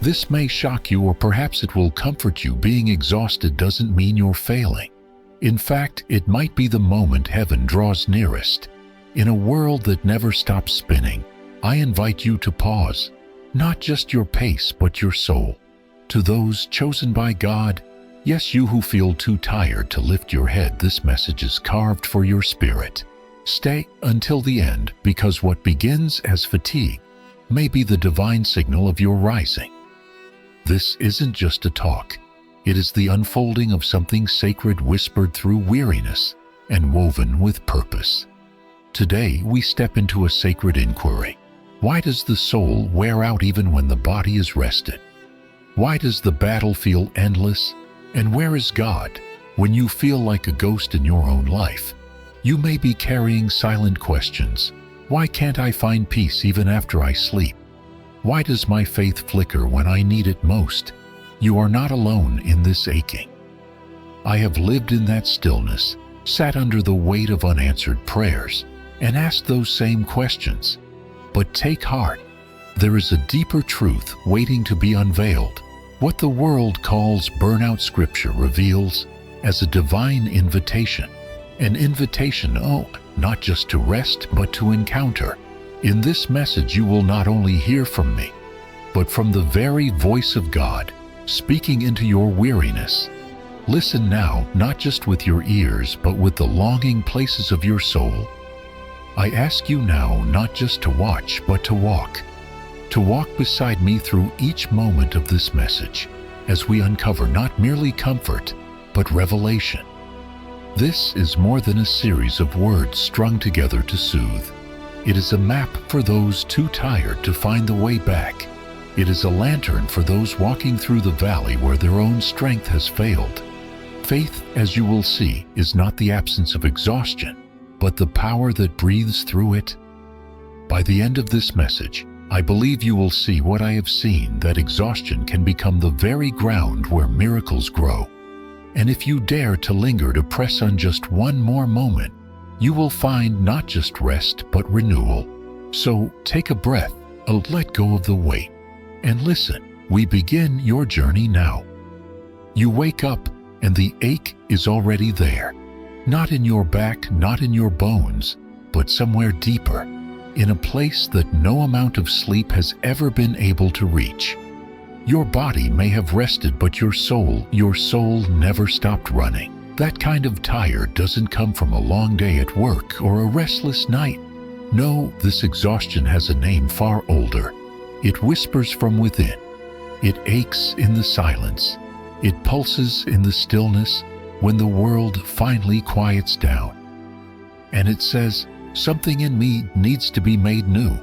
This may shock you, or perhaps it will comfort you. Being exhausted doesn't mean you're failing. In fact, it might be the moment heaven draws nearest. In a world that never stops spinning, I invite you to pause, not just your pace, but your soul. To those chosen by God, yes, you who feel too tired to lift your head, this message is carved for your spirit. Stay until the end, because what begins as fatigue may be the divine signal of your rising. This isn't just a talk. It is the unfolding of something sacred, whispered through weariness and woven with purpose. Today, we step into a sacred inquiry. Why does the soul wear out even when the body is rested? Why does the battle feel endless? And where is God when you feel like a ghost in your own life? You may be carrying silent questions. Why can't I find peace even after I sleep? Why does my faith flicker when I need it most? You are not alone in this aching. I have lived in that stillness, sat under the weight of unanswered prayers, and asked those same questions. But take heart, there is a deeper truth waiting to be unveiled. What the world calls burnout, Scripture reveals as a divine invitation. An invitation, not just to rest, but to encounter. In this message you will not only hear from me, but from the very voice of God, speaking into your weariness. Listen now, not just with your ears, but with the longing places of your soul. I ask you now not just to watch, but to walk beside me through each moment of this message, as we uncover not merely comfort, but revelation. This is more than a series of words strung together to soothe. It is a map for those too tired to find the way back. It is a lantern for those walking through the valley where their own strength has failed. Faith, as you will see, is not the absence of exhaustion, but the power that breathes through it. By the end of this message, I believe you will see what I have seen, that exhaustion can become the very ground where miracles grow. And if you dare to linger, to press on just one more moment, you will find not just rest, but renewal. So take a breath, let go of the weight, and listen. We begin your journey now. You wake up, and the ache is already there. Not in your back, not in your bones, but somewhere deeper, in a place that no amount of sleep has ever been able to reach. Your body may have rested, but your soul never stopped running. That kind of tired doesn't come from a long day at work or a restless night. No, this exhaustion has a name far older. It whispers from within. It aches in the silence. It pulses in the stillness when the world finally quiets down. And it says, something in me needs to be made new.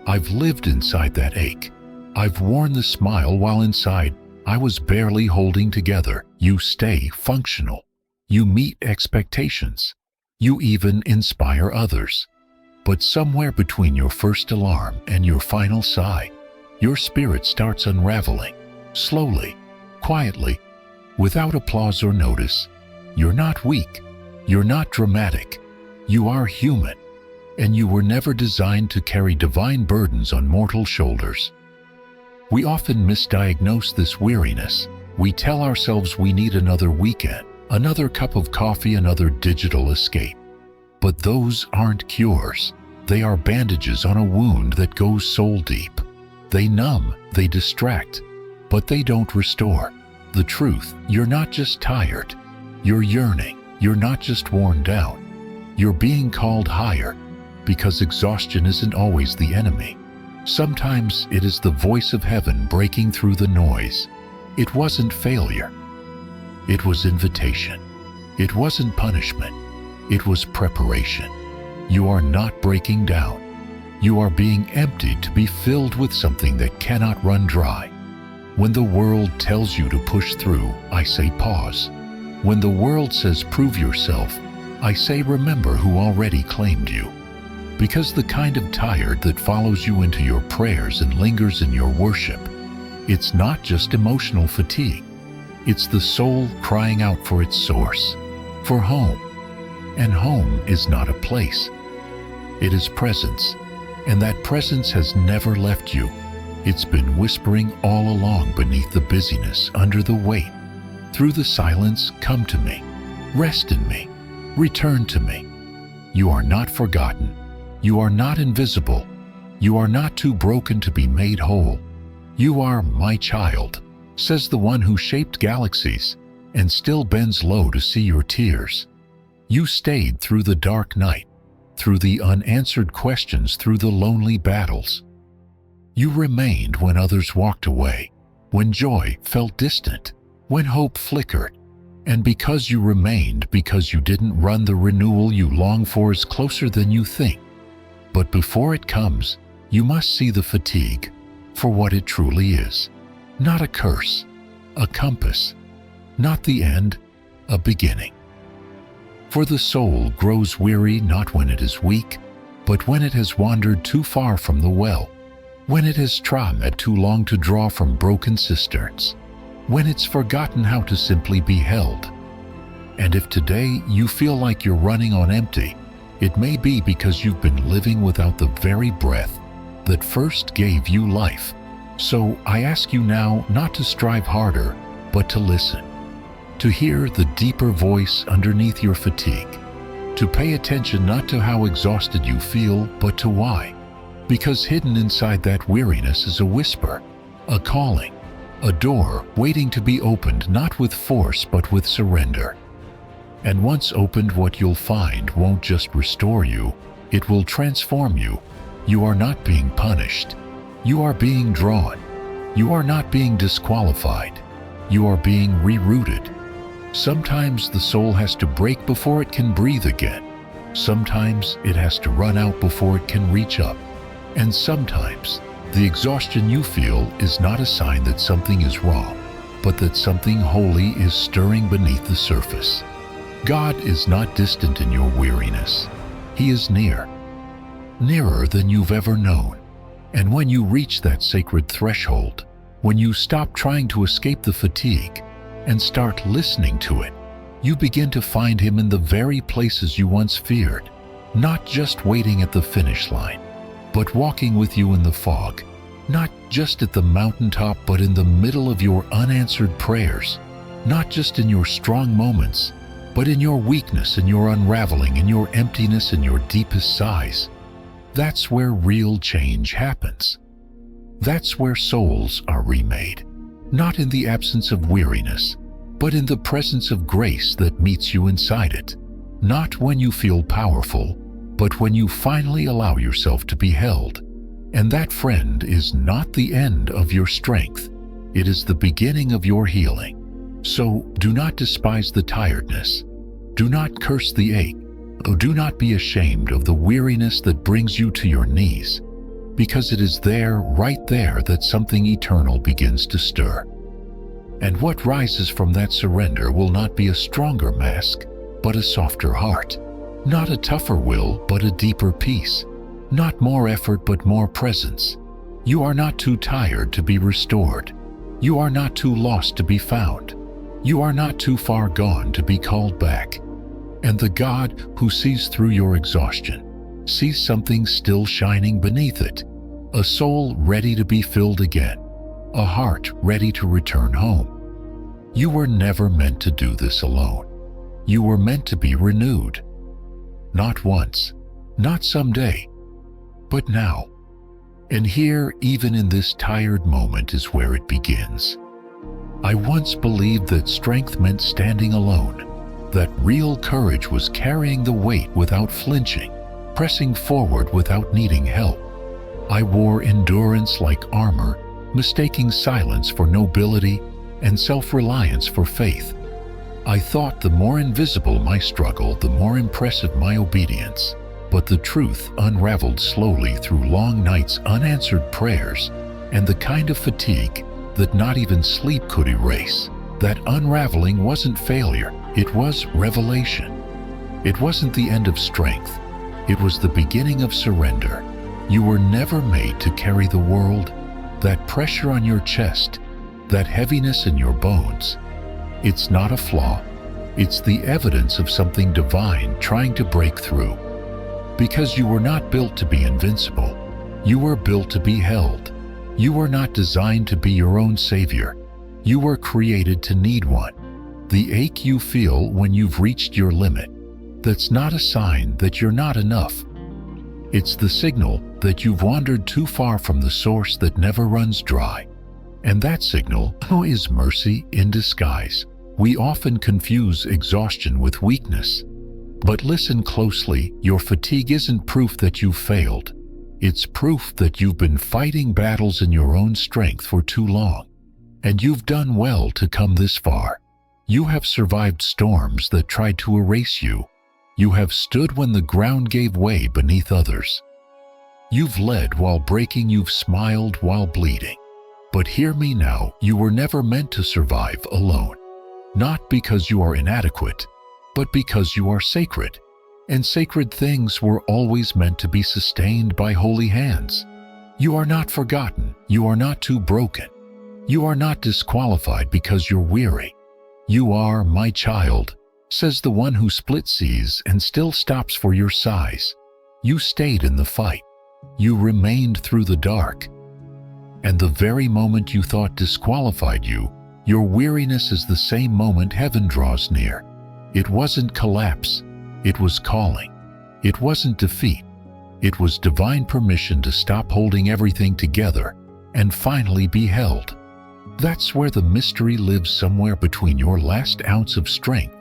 I've lived inside that ache. I've worn the smile while inside I was barely holding together. You stay functional. You meet expectations. You even inspire others. But somewhere between your first alarm and your final sigh, your spirit starts unraveling. Slowly, quietly, without applause or notice. You're not weak. You're not dramatic. You are human. And you were never designed to carry divine burdens on mortal shoulders. We often misdiagnose this weariness. We tell ourselves we need another weekend, another cup of coffee, another digital escape. But those aren't cures. They are bandages on a wound that goes soul deep. They numb, they distract, but they don't restore. The truth, you're not just tired. You're yearning. You're not just worn down. You're being called higher, because exhaustion isn't always the enemy. Sometimes it is the voice of heaven breaking through the noise. It wasn't failure. It was invitation. It wasn't punishment. It was preparation. You are not breaking down. You are being emptied to be filled with something that cannot run dry. When the world tells you to push through, I say pause. When the world says prove yourself, I say remember who already claimed you. Because the kind of tired that follows you into your prayers and lingers in your worship, it's not just emotional fatigue. It's the soul crying out for its source, for home. And home is not a place. It is presence. And that presence has never left you. It's been whispering all along beneath the busyness, under the weight. Through the silence, come to me. Rest in me. Return to me. You are not forgotten. You are not invisible. You are not too broken to be made whole. You are my child, says the one who shaped galaxies and still bends low to see your tears. You stayed through the dark night, through the unanswered questions, through the lonely battles. You remained when others walked away, when joy felt distant, when hope flickered. And because you remained, because you didn't run, the renewal you long for is closer than you think. But before it comes, you must see the fatigue for what it truly is. Not a curse, a compass. Not the end, a beginning. For the soul grows weary not when it is weak, but when it has wandered too far from the well, when it has tried too long to draw from broken cisterns, when it's forgotten how to simply be held. And if today you feel like you're running on empty, it may be because you've been living without the very breath that first gave you life. So I ask you now not to strive harder, but to listen, to hear the deeper voice underneath your fatigue, to pay attention not to how exhausted you feel, but to why. Because hidden inside that weariness is a whisper, a calling, a door waiting to be opened, not with force but with surrender. And once opened, what you'll find won't just restore you, it will transform you. You are not being punished. You are being drawn. You are not being disqualified. You are being rerouted. Sometimes the soul has to break before it can breathe again. Sometimes it has to run out before it can reach up. And sometimes the exhaustion you feel is not a sign that something is wrong, but that something holy is stirring beneath the surface. God is not distant in your weariness. He is near, nearer than you've ever known. And when you reach that sacred threshold, when you stop trying to escape the fatigue and start listening to it, you begin to find Him in the very places you once feared, not just waiting at the finish line, but walking with you in the fog, not just at the mountaintop, but in the middle of your unanswered prayers, not just in your strong moments, but in your weakness, in your unraveling, in your emptiness, in your deepest sighs. That's where real change happens. That's where souls are remade, not in the absence of weariness, but in the presence of grace that meets you inside it. Not when you feel powerful, but when you finally allow yourself to be held. And that, friend, is not the end of your strength. It is the beginning of your healing. So do not despise the tiredness. Do not curse the ache. Do not be ashamed of the weariness that brings you to your knees, because it is there, right there, that something eternal begins to stir. And what rises from that surrender will not be a stronger mask, but a softer heart. Not a tougher will, but a deeper peace. Not more effort, but more presence. You are not too tired to be restored. You are not too lost to be found. You are not too far gone to be called back. And the God who sees through your exhaustion sees something still shining beneath it, a soul ready to be filled again, a heart ready to return home. You were never meant to do this alone. You were meant to be renewed. Not once, not someday, but now. And here, even in this tired moment, is where it begins. I once believed that strength meant standing alone, that real courage was carrying the weight without flinching, pressing forward without needing help. I wore endurance like armor, mistaking silence for nobility and self-reliance for faith. I thought the more invisible my struggle, the more impressive my obedience. But the truth unraveled slowly through long nights, unanswered prayers, and the kind of fatigue that not even sleep could erase. That unraveling wasn't failure, it was revelation. It wasn't the end of strength, it was the beginning of surrender. You were never made to carry the world. That pressure on your chest, that heaviness in your bones, it's not a flaw, it's the evidence of something divine trying to break through. Because you were not built to be invincible, you were built to be held. You were not designed to be your own savior. You were created to need one. The ache you feel when you've reached your limit, that's not a sign that you're not enough. It's the signal that you've wandered too far from the source that never runs dry. And that signal is mercy in disguise. We often confuse exhaustion with weakness. But listen closely, your fatigue isn't proof that you've failed. It's proof that you've been fighting battles in your own strength for too long. And you've done well to come this far. You have survived storms that tried to erase you. You have stood when the ground gave way beneath others. You've led while breaking, you've smiled while bleeding. But hear me now, you were never meant to survive alone. Not because you are inadequate, but because you are sacred. And sacred things were always meant to be sustained by holy hands. You are not forgotten. You are not too broken. You are not disqualified because you're weary. You are, my child, says the one who split seas and still stops for your sighs. You stayed in the fight. You remained through the dark. And the very moment you thought disqualified you, your weariness is the same moment heaven draws near. It wasn't collapse. It was calling. It wasn't defeat. It was divine permission to stop holding everything together and finally be held. That's where the mystery lives, somewhere between your last ounce of strength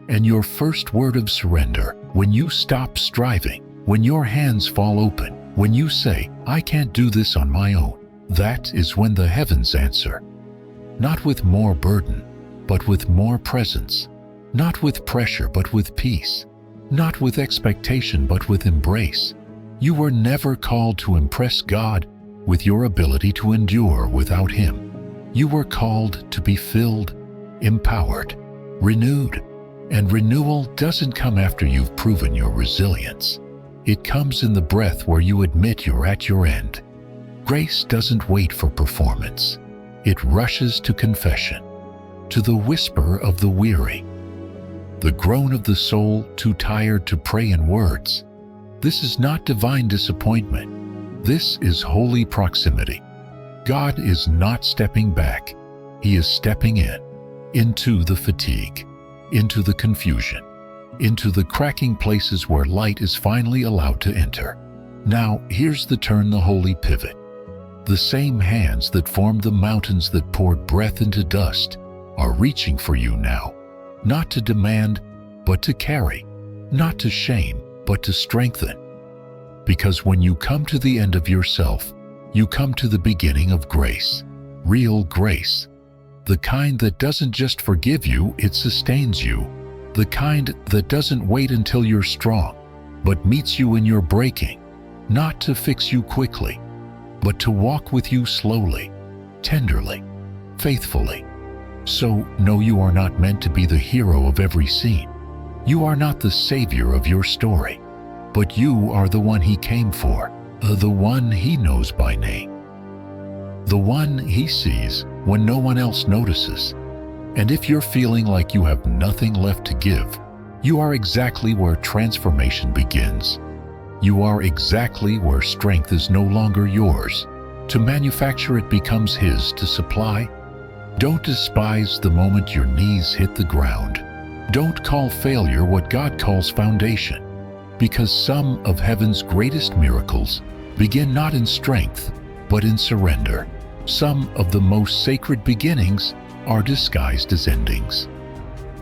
and your first word of surrender. When you stop striving, when your hands fall open, when you say, I can't do this on my own, that is when the heavens answer. Not with more burden, but with more presence. Not with pressure, but with peace. Not with expectation, but with embrace. You were never called to impress God with your ability to endure without Him. You were called to be filled, empowered, renewed. And renewal doesn't come after you've proven your resilience. It comes in the breath where you admit you're at your end. Grace doesn't wait for performance. It rushes to confession, to the whisper of the weary, the groan of the soul too tired to pray in words. This is not divine disappointment. This is holy proximity. God is not stepping back. He is stepping into the fatigue, into the confusion, into the cracking places where light is finally allowed to enter. Now, here's the turn, the holy pivot. The same hands that formed the mountains that poured breath into dust are reaching for you now, not to demand, but to carry, not to shame, but to strengthen. Because when you come to the end of yourself, you come to the beginning of grace, real grace. The kind that doesn't just forgive you, it sustains you. The kind that doesn't wait until you're strong, but meets you in your breaking, not to fix you quickly, but to walk with you slowly, tenderly, faithfully. So, no, you are not meant to be the hero of every scene. You are not the savior of your story, but you are the one He came for, the one He knows by name, the one He sees when no one else notices. And if you're feeling like you have nothing left to give, you are exactly where transformation begins. You are exactly where strength is no longer yours to manufacture, it becomes His to supply. Don't despise the moment your knees hit the ground. Don't call failure what God calls foundation, because some of heaven's greatest miracles begin not in strength, but in surrender. Some of the most sacred beginnings are disguised as endings.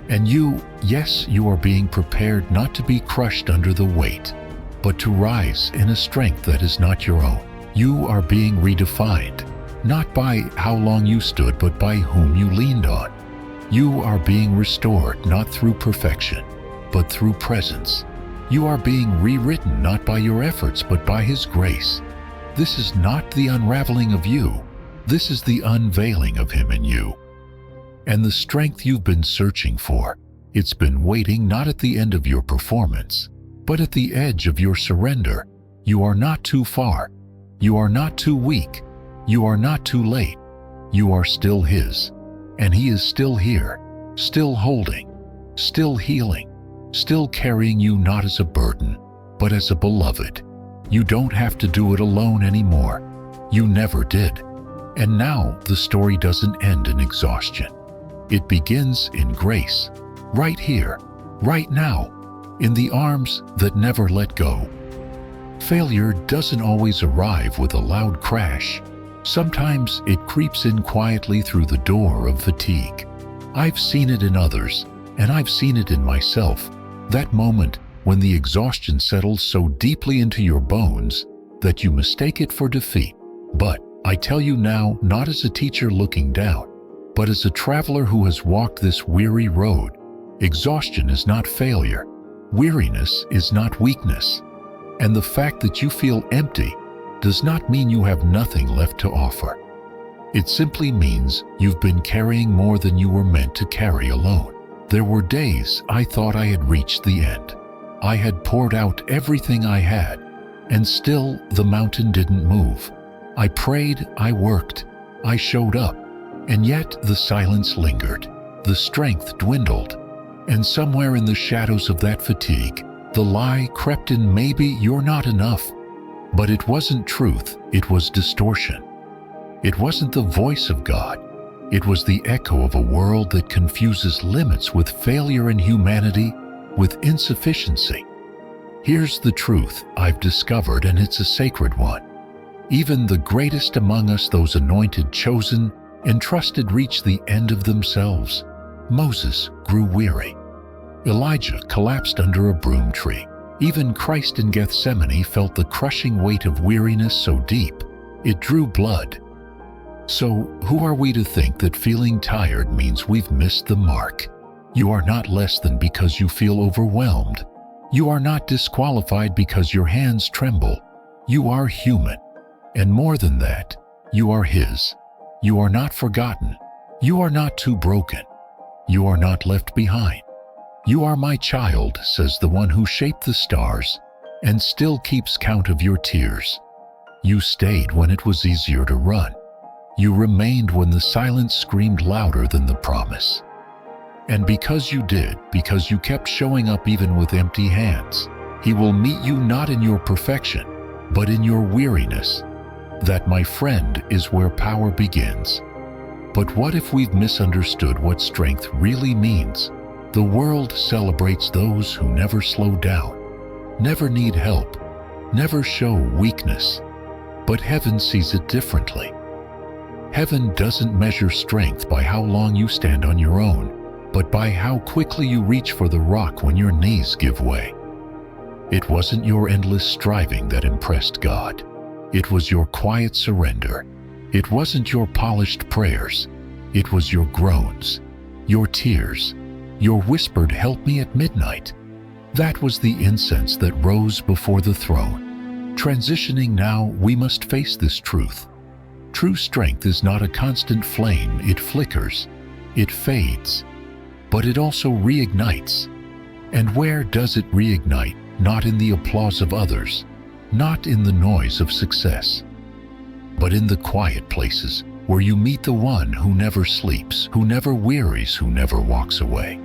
And you, yes, you are being prepared not to be crushed under the weight, but to rise in a strength that is not your own. You are being redefined, not by how long you stood, but by whom you leaned on. You are being restored not through perfection, but through presence. You are being rewritten not by your efforts, but by His grace. This is not the unraveling of you. This is the unveiling of Him in you. And the strength you've been searching for, it's been waiting not at the end of your performance, but at the edge of your surrender. You are not too far. You are not too weak. You are not too late. You are still His, and He is still here, still holding, still healing, still carrying you not as a burden, but as a beloved. You don't have to do it alone anymore. You never did. And now the story doesn't end in exhaustion. It begins in grace, right here, right now, in the arms that never let go. Failure doesn't always arrive with a loud crash. Sometimes it creeps in quietly through the door of fatigue. I've seen it in others, and I've seen it in myself. That moment when the exhaustion settles so deeply into your bones that you mistake it for defeat. But I tell you now, not as a teacher looking down, but as a traveler who has walked this weary road, exhaustion is not failure. Weariness is not weakness. And the fact that you feel empty does not mean you have nothing left to offer. It simply means you've been carrying more than you were meant to carry alone. There were days I thought I had reached the end. I had poured out everything I had, and still the mountain didn't move. I prayed, I worked, I showed up, and yet the silence lingered. The strength dwindled, and somewhere in the shadows of that fatigue, the lie crept in, maybe you're not enough. But it wasn't truth, it was distortion. It wasn't the voice of God. It was the echo of a world that confuses limits with failure and humanity with insufficiency. Here's the truth I've discovered, and it's a sacred one. Even the greatest among us, those anointed, chosen, entrusted, reach the end of themselves. Moses grew weary. Elijah collapsed under a broom tree. Even Christ in Gethsemane felt the crushing weight of weariness so deep, it drew blood. So, who are we to think that feeling tired means we've missed the mark? You are not less than because you feel overwhelmed. You are not disqualified because your hands tremble. You are human. And more than that, you are His. You are not forgotten. You are not too broken. You are not left behind. You are my child, says the one who shaped the stars and still keeps count of your tears. You stayed when it was easier to run. You remained when the silence screamed louder than the promise. And because you did, because you kept showing up even with empty hands, He will meet you not in your perfection, but in your weariness. That, my friend, is where power begins. But what if we've misunderstood what strength really means? The world celebrates those who never slow down, never need help, never show weakness. But heaven sees it differently. Heaven doesn't measure strength by how long you stand on your own, but by how quickly you reach for the rock when your knees give way. It wasn't your endless striving that impressed God. It was your quiet surrender. It wasn't your polished prayers. It was your groans, your tears, your whispered "help me" at midnight. That was the incense that rose before the throne. Transitioning now, we must face this truth. True strength is not a constant flame. It flickers, it fades, but it also reignites. And where does it reignite? Not in the applause of others, not in the noise of success, but in the quiet places where you meet the one who never sleeps, who never wearies, who never walks away.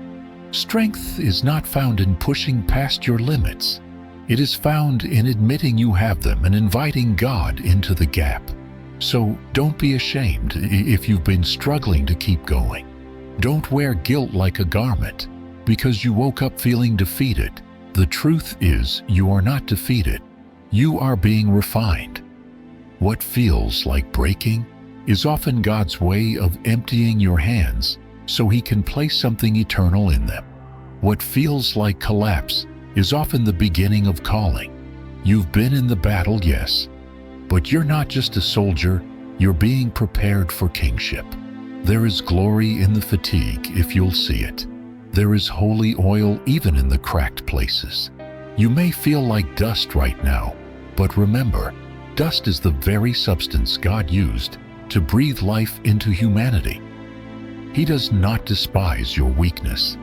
Strength is not found in pushing past your limits. It is found in admitting you have them and inviting God into the gap. So don't be ashamed if you've been struggling to keep going. Don't wear guilt like a garment because you woke up feeling defeated. The truth is, you are not defeated. You are being refined. What feels like breaking is often God's way of emptying your hands so He can place something eternal in them. What feels like collapse is often the beginning of calling. You've been in the battle, yes, but you're not just a soldier, you're being prepared for kingship. There is glory in the fatigue if you'll see it. There is holy oil even in the cracked places. You may feel like dust right now, but remember, dust is the very substance God used to breathe life into humanity. He does not despise your weakness.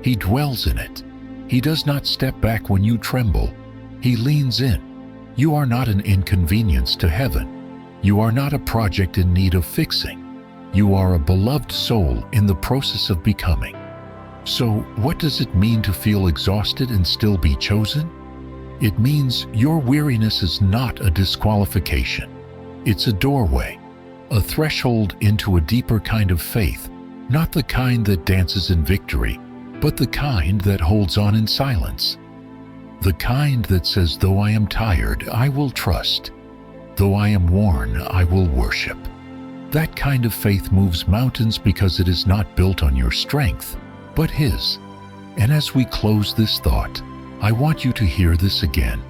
He dwells in it. He does not step back when you tremble. He leans in. You are not an inconvenience to heaven. You are not a project in need of fixing. You are a beloved soul in the process of becoming. So, what does it mean to feel exhausted and still be chosen? It means your weariness is not a disqualification. It's a doorway. a threshold into a deeper kind of faith, not the kind that dances in victory, but the kind that holds on in silence. The kind that says, though I am tired, I will trust. Though I am worn, I will worship. That kind of faith moves mountains because it is not built on your strength, but His. And as we close this thought, I want you to hear this again,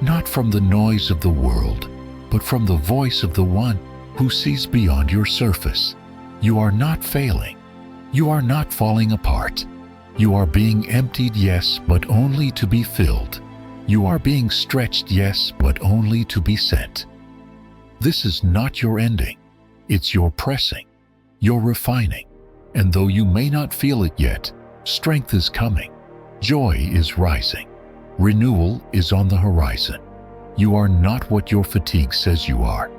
not from the noise of the world, but from the voice of the one who sees beyond your surface. You are not failing. You are not falling apart. You are being emptied, yes, but only to be filled. You are being stretched, yes, but only to be sent. This is not your ending. It's your pressing, your refining. And though you may not feel it yet, strength is coming. Joy is rising. Renewal is on the horizon. You are not what your fatigue says you are.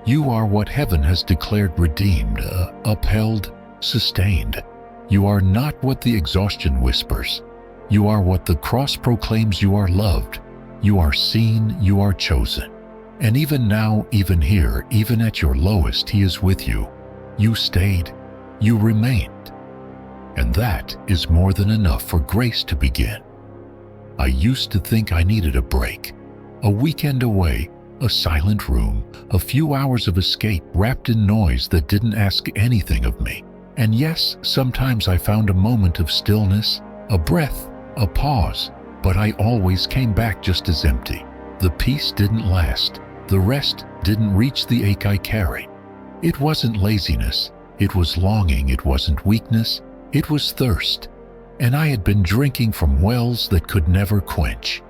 You are what heaven has declared redeemed, upheld, sustained. You are not what the exhaustion whispers. You are what the cross proclaims. You are loved. You are seen. You are chosen. And even now, even here, even at your lowest, He is with you. You stayed. You remained. And that is more than enough for grace to begin. I used to think I needed a break, a weekend away, a silent room, a few hours of escape wrapped in noise that didn't ask anything of me. And yes, sometimes I found a moment of stillness, a breath, a pause, but I always came back just as empty. The peace didn't last. The rest didn't reach the ache I carried. It wasn't laziness. It was longing. It wasn't weakness. It was thirst. And I had been drinking from wells that could never quench.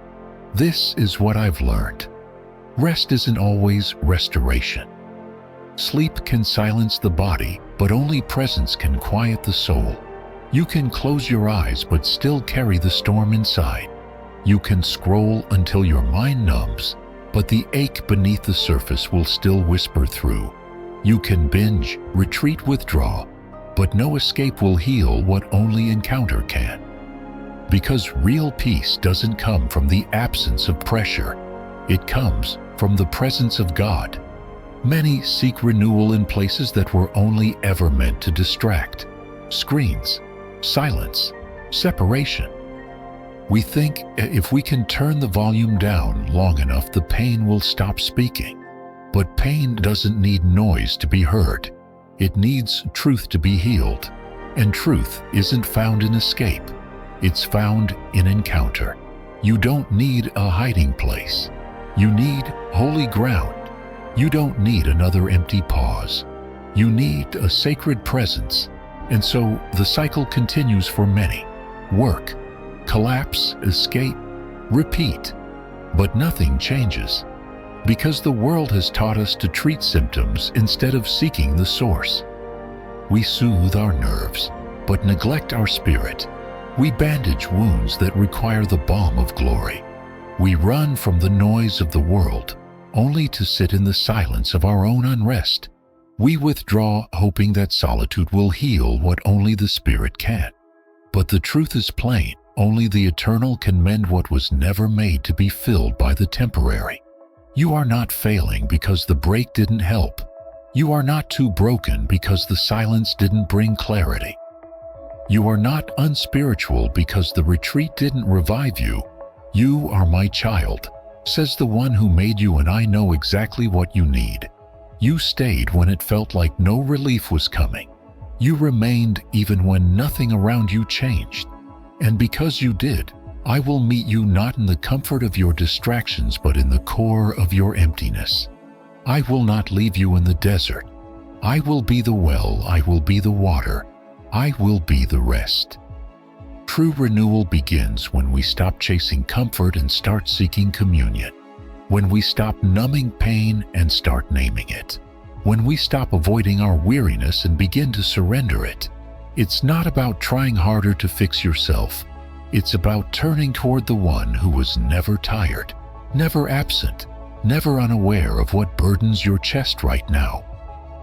This is what I've learned. Rest isn't always restoration. Sleep can silence the body, but only presence can quiet the soul. You can close your eyes but still carry the storm inside. You can scroll until your mind numbs, but the ache beneath the surface will still whisper through. You can binge, retreat, withdraw, but no escape will heal what only encounter can. Because real peace doesn't come from the absence of pressure. It comes from the presence of God. Many seek renewal in places that were only ever meant to distract. Screens, silence, separation. We think if we can turn the volume down long enough, the pain will stop speaking. But pain doesn't need noise to be heard. It needs truth to be healed. And truth isn't found in escape. It's found in encounter. You don't need a hiding place. You need holy ground. You don't need another empty pause. You need a sacred presence. And so the cycle continues for many. Work, collapse, escape, repeat. But nothing changes. Because the world has taught us to treat symptoms instead of seeking the source. We soothe our nerves, but neglect our spirit. We bandage wounds that require the balm of glory. We run from the noise of the world, only to sit in the silence of our own unrest. We withdraw, hoping that solitude will heal what only the Spirit can. But the truth is plain. Only the eternal can mend what was never made to be filled by the temporary. You are not failing because the break didn't help. You are not too broken because the silence didn't bring clarity. You are not unspiritual because the retreat didn't revive you. You are my child, says the one who made you, and I know exactly what you need. You stayed when it felt like no relief was coming. You remained even when nothing around you changed. And because you did, I will meet you not in the comfort of your distractions, but in the core of your emptiness. I will not leave you in the desert. I will be the well. I will be the water. I will be the rest. True renewal begins when we stop chasing comfort and start seeking communion. When we stop numbing pain and start naming it. When we stop avoiding our weariness and begin to surrender it. It's not about trying harder to fix yourself. It's about turning toward the one who was never tired, never absent, never unaware of what burdens your chest right now.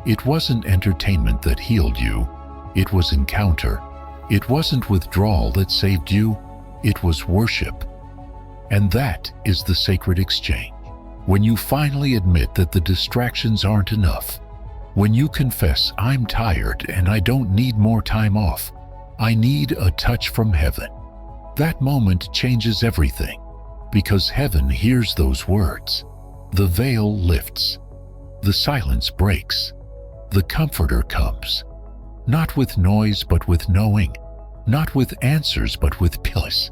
It wasn't entertainment that healed you. It was encounter. It wasn't withdrawal that saved you. It was worship. And that is the sacred exchange. When you finally admit that the distractions aren't enough, When you confess, "I'm tired and I don't need more time off. I need a touch from heaven," that moment changes everything, because heaven hears those words. The veil lifts. The silence breaks. The Comforter comes. Not with noise, but with knowing. Not with answers, but with peace.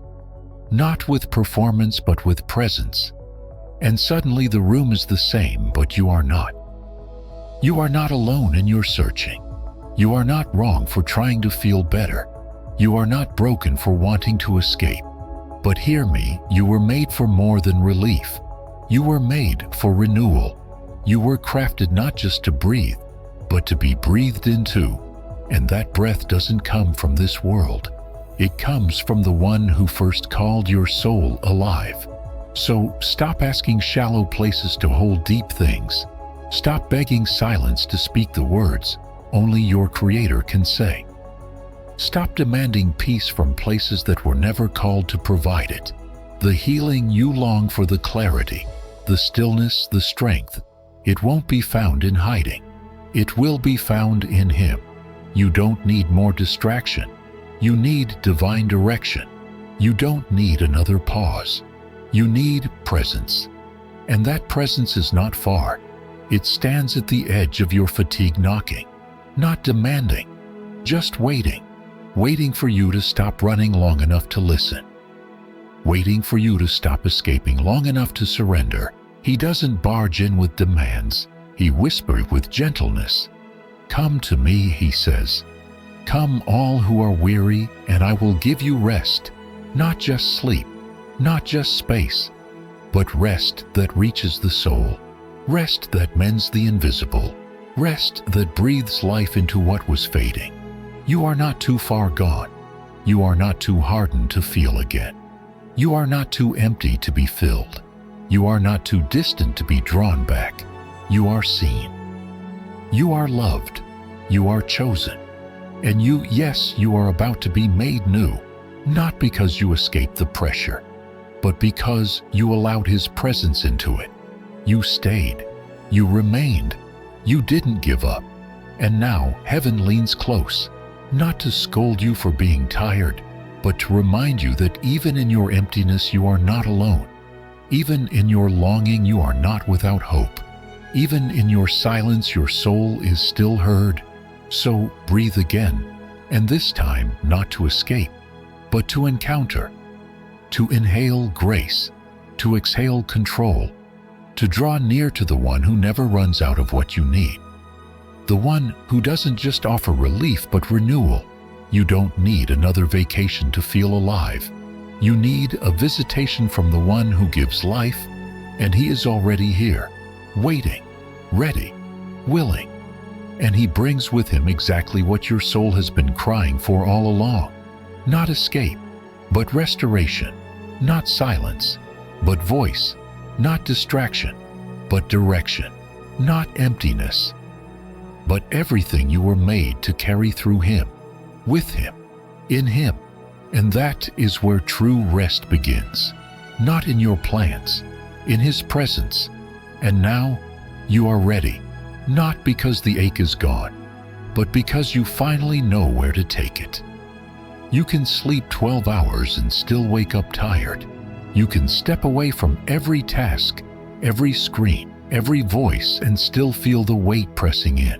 Not with performance, but with presence. And suddenly the room is the same, but you are not. You are not alone in your searching. You are not wrong for trying to feel better. You are not broken for wanting to escape. But hear me, you were made for more than relief. You were made for renewal. You were crafted not just to breathe, but to be breathed into. And that breath doesn't come from this world. It comes from the one who first called your soul alive. So stop asking shallow places to hold deep things. Stop begging silence to speak the words only your Creator can say. Stop demanding peace from places that were never called to provide it. The healing you long for, the clarity, the stillness, the strength, it won't be found in hiding. It will be found in Him. You don't need more distraction. You need divine direction. You don't need another pause. You need presence. And that presence is not far. It stands at the edge of your fatigue, knocking, not demanding, just waiting. Waiting for you to stop running long enough to listen. Waiting for you to stop escaping long enough to surrender. He doesn't barge in with demands. He whispers with gentleness. "Come to me," He says. "Come all who are weary, and I will give you rest." Not just sleep, not just space, but rest that reaches the soul. Rest that mends the invisible. Rest that breathes life into what was fading. You are not too far gone. You are not too hardened to feel again. You are not too empty to be filled. You are not too distant to be drawn back. You are seen. You are loved. You are chosen. And yes, you are about to be made new, not because you escaped the pressure, but because you allowed His presence into it. You stayed. You remained. You didn't give up. And now heaven leans close, not to scold you for being tired, but to remind you that even in your emptiness you are not alone. Even in your longing you are not without hope. Even in your silence your soul is still heard. So breathe again, and this time not to escape, but to encounter. To inhale grace, to exhale control, to draw near to the one who never runs out of what you need. The one who doesn't just offer relief but renewal. You don't need another vacation to feel alive. You need a visitation from the one who gives life, and He is already here, waiting, ready, willing. And He brings with Him exactly what your soul has been crying for all along. Not escape, but restoration. Not silence, but voice. Not distraction, but direction. Not emptiness, but everything you were made to carry through Him, with Him, in Him. And that is where true rest begins. Not in your plans, in His presence. And now you are ready, not because the ache is gone, but because you finally know where to take it. You can sleep 12 hours and still wake up tired. You can step away from every task, every screen, every voice, and still feel the weight pressing in.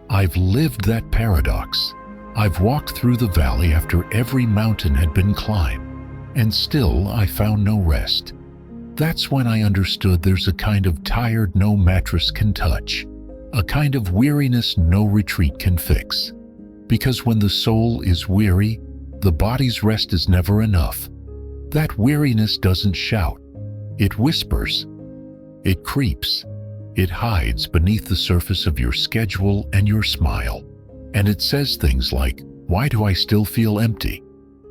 I've lived that paradox. I've walked through the valley after every mountain had been climbed, and still I found no rest. That's when I understood there's a kind of tired no mattress can touch, a kind of weariness no retreat can fix. Because when the soul is weary, the body's rest is never enough. That weariness doesn't shout. It whispers. It creeps. It hides beneath the surface of your schedule and your smile. And it says things like, "Why do I still feel empty?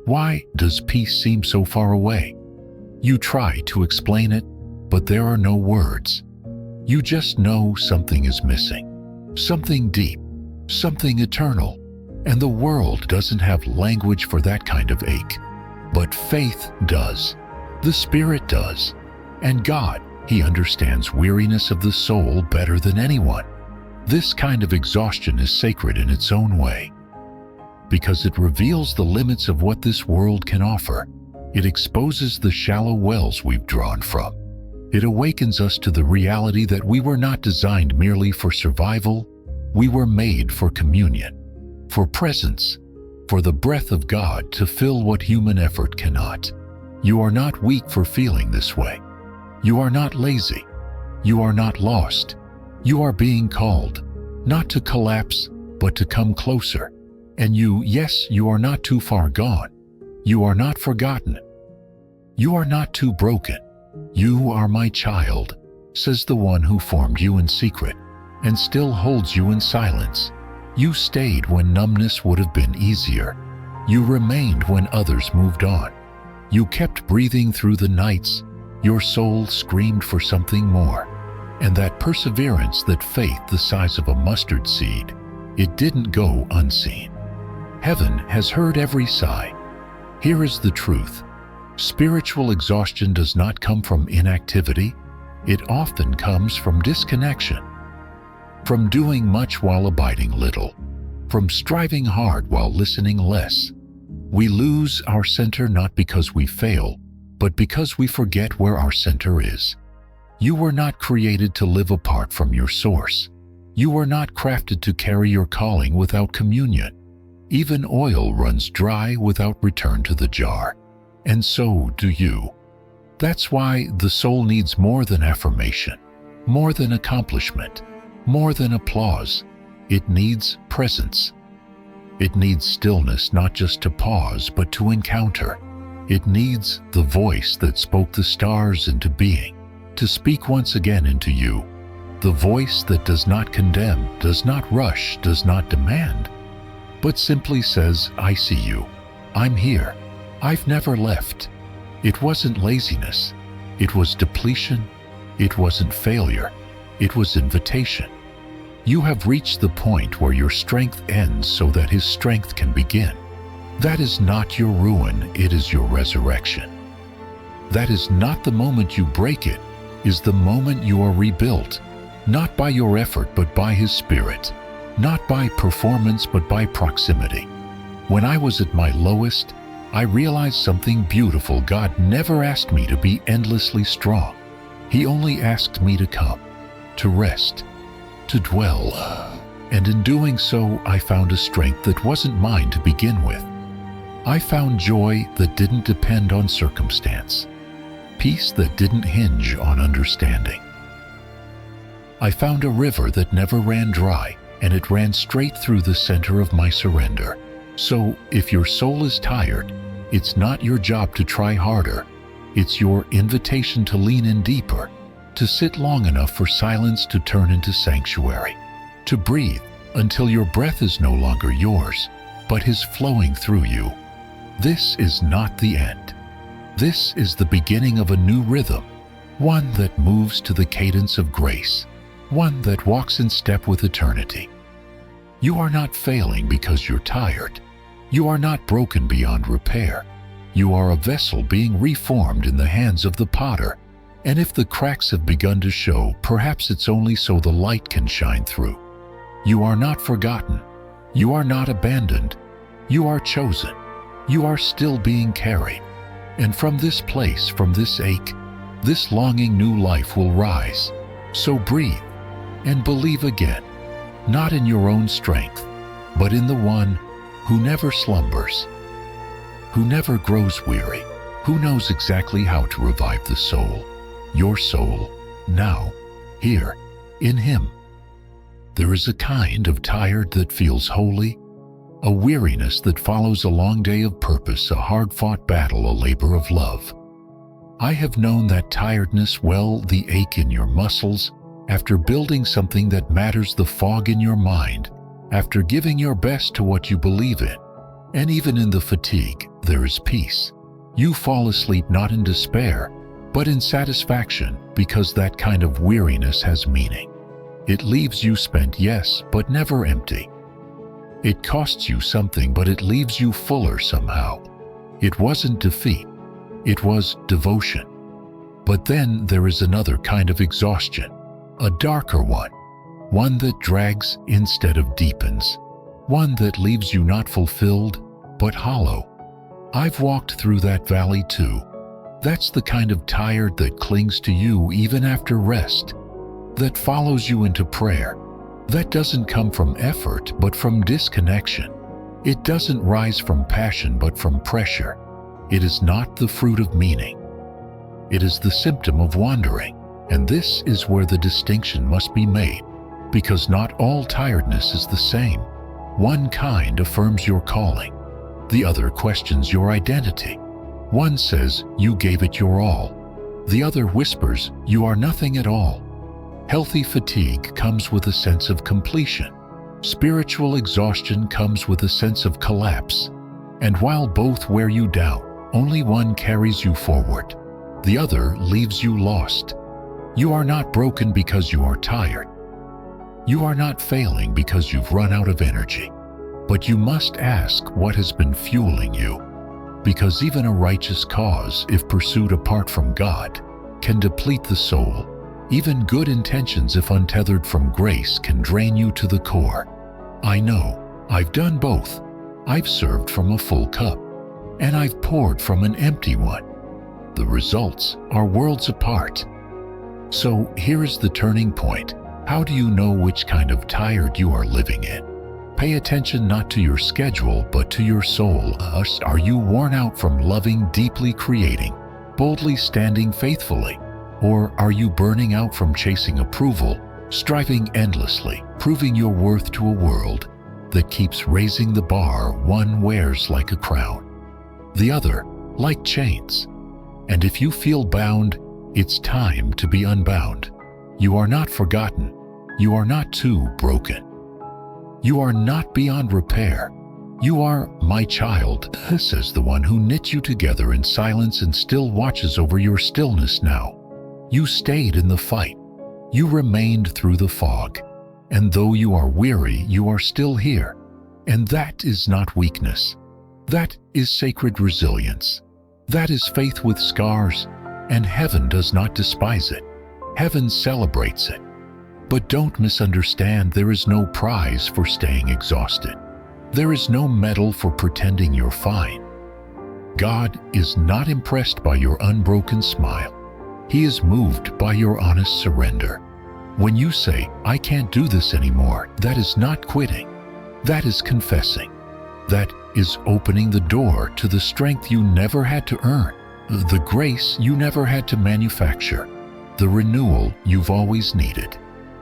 Why does peace seem so far away?" You try to explain it, but there are no words. You just know something is missing. Something deep. Something eternal. And the world doesn't have language for that kind of ache. But faith does. The Spirit does. And God, He understands weariness of the soul better than anyone. This kind of exhaustion is sacred in its own way, because it reveals the limits of what this world can offer. It exposes the shallow wells we've drawn from. It awakens us to the reality that we were not designed merely for survival. We were made for communion, for presence, for the breath of God to fill what human effort cannot. You are not weak for feeling this way. You are not lazy. You are not lost. You are being called, not to collapse, but to come closer. And yes, you are not too far gone. You are not forgotten. You are not too broken. You are my child, says the one who formed you in secret and still holds you in silence. You stayed when numbness would have been easier. You remained when others moved on. You kept breathing through the nights. Your soul screamed for something more. And that perseverance, that faith the size of a mustard seed, it didn't go unseen. Heaven has heard every sigh. Here is the truth. Spiritual exhaustion does not come from inactivity. It often comes from disconnection, from doing much while abiding little, from striving hard while listening less. We lose our center not because we fail, but because we forget where our center is. You were not created to live apart from your source. You were not crafted to carry your calling without communion. Even oil runs dry without return to the jar. And so do you. That's why the soul needs more than affirmation, more than accomplishment, more than applause. It needs presence. It needs stillness, not just to pause, but to encounter. It needs the voice that spoke the stars into being, to speak once again into you. The voice that does not condemn, does not rush, does not demand, but simply says, I see you. I'm here. I've never left. It wasn't laziness. It was depletion. It wasn't failure. It was invitation. You have reached the point where your strength ends so that His strength can begin. That is not your ruin, it is your resurrection. That is not the moment you break, it is the moment you are rebuilt, not by your effort but by His Spirit, not by performance but by proximity. When I was at my lowest, I realized something beautiful. God never asked me to be endlessly strong. He only asked me to come, to rest, to dwell. And in doing so, I found a strength that wasn't mine to begin with. I found joy that didn't depend on circumstance, peace that didn't hinge on understanding. I found a river that never ran dry, and it ran straight through the center of my surrender. So, if your soul is tired, it's not your job to try harder. It's your invitation to lean in deeper, to sit long enough for silence to turn into sanctuary, to breathe until your breath is no longer yours, but His flowing through you. This is not the end. This is the beginning of a new rhythm, one that moves to the cadence of grace, one that walks in step with eternity. You are not failing because you're tired. You are not broken beyond repair. You are a vessel being reformed in the hands of the potter. And if the cracks have begun to show, perhaps it's only so the light can shine through. You are not forgotten. You are not abandoned. You are chosen. You are still being carried. And from this place, from this ache, this longing, new life will rise. So breathe and believe again, not in your own strength, but in the one who never slumbers, who never grows weary, who knows exactly how to revive the soul, your soul, now, here, in Him. There is a kind of tired that feels holy, a weariness that follows a long day of purpose, a hard-fought battle, a labor of love. I have known that tiredness well, the ache in your muscles, after building something that matters, the fog in your mind, after giving your best to what you believe in. And even in the fatigue, there is peace. You fall asleep not in despair, but in satisfaction, because that kind of weariness has meaning. It leaves you spent, yes, but never empty. It costs you something, but it leaves you fuller somehow. It wasn't defeat, it was devotion. But then there is another kind of exhaustion, a darker one, one that drags instead of deepens, one that leaves you not fulfilled, but hollow. I've walked through that valley too. That's the kind of tired that clings to you even after rest, that follows you into prayer. That doesn't come from effort, but from disconnection. It doesn't rise from passion, but from pressure. It is not the fruit of meaning. It is the symptom of wandering. And this is where the distinction must be made, because not all tiredness is the same. One kind affirms your calling. The other questions your identity. One says you gave it your all. The other whispers you are nothing at all. Healthy fatigue comes with a sense of completion. Spiritual exhaustion comes with a sense of collapse. And while both wear you down, only one carries you forward. The other leaves you lost. You are not broken because you are tired. You are not failing because you've run out of energy. But you must ask what has been fueling you. Because even a righteous cause, if pursued apart from God, can deplete the soul. Even good intentions, if untethered from grace, can drain you to the core. I know. I've done both. I've served from a full cup, and I've poured from an empty one. The results are worlds apart. So here is the turning point. How do you know which kind of tired you are living in? Pay attention not to your schedule, but to your soul. Are you worn out from loving, deeply creating, boldly standing faithfully? Or are you burning out from chasing approval, striving endlessly, proving your worth to a world that keeps raising the bar one wears like a crown, the other like chains? And if you feel bound, it's time to be unbound. You are not forgotten. You are not too broken. You are not beyond repair. You are my child, says the one who knit you together in silence and still watches over your stillness now. You stayed in the fight. You remained through the fog. And though you are weary, you are still here. And that is not weakness. That is sacred resilience. That is faith with scars, and heaven does not despise it. Heaven celebrates it. But don't misunderstand, there is no prize for staying exhausted. There is no medal for pretending you're fine. God is not impressed by your unbroken smile. He is moved by your honest surrender. When you say, I can't do this anymore, that is not quitting. That is confessing. That is opening the door to the strength you never had to earn, the grace you never had to manufacture, the renewal you've always needed.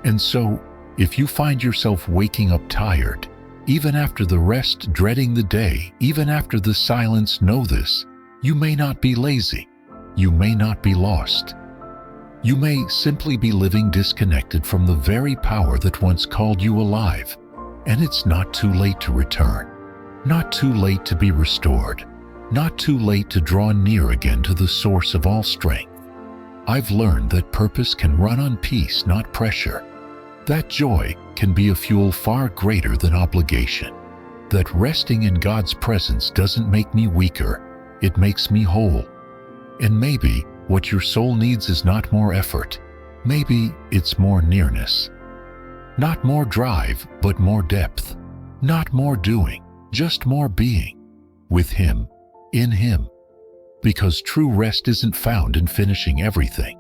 And so, if you find yourself waking up tired, even after the rest, dreading the day, even after the silence, know this: you may not be lazy. You may not be lost. You may simply be living disconnected from the very power that once called you alive. And it's not too late to return. Not too late to be restored. Not too late to draw near again to the source of all strength. I've learned that purpose can run on peace, not pressure. That joy can be a fuel far greater than obligation. That resting in God's presence doesn't make me weaker, it makes me whole. And maybe what your soul needs is not more effort. Maybe it's more nearness. Not more drive, but more depth. Not more doing, just more being. With Him, in Him. Because true rest isn't found in finishing everything.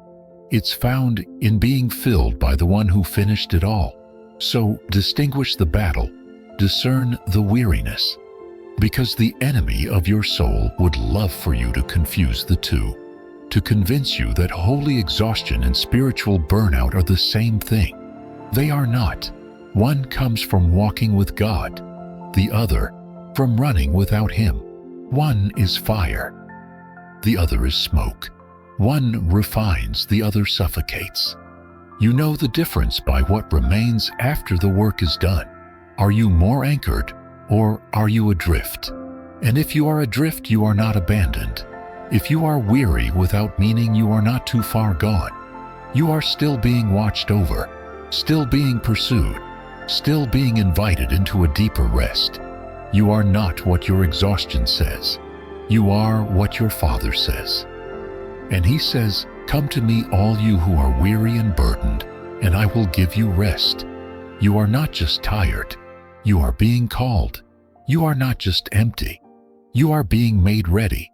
It's found in being filled by the one who finished it all. So distinguish the battle, discern the weariness. Because the enemy of your soul would love for you to confuse the two, to convince you that holy exhaustion and spiritual burnout are the same thing. They are not. One comes from walking with God, the other from running without Him. One is fire, the other is smoke. One refines, the other suffocates. You know the difference by what remains after the work is done. Are you more anchored, or are you adrift? And if you are adrift, you are not abandoned. If you are weary without meaning, you are not too far gone. You are still being watched over, still being pursued, still being invited into a deeper rest. You are not what your exhaustion says. You are what your Father says. And He says, "Come to me, all you who are weary and burdened, and I will give you rest." You are not just tired. You are being called. You are not just empty. You are being made ready.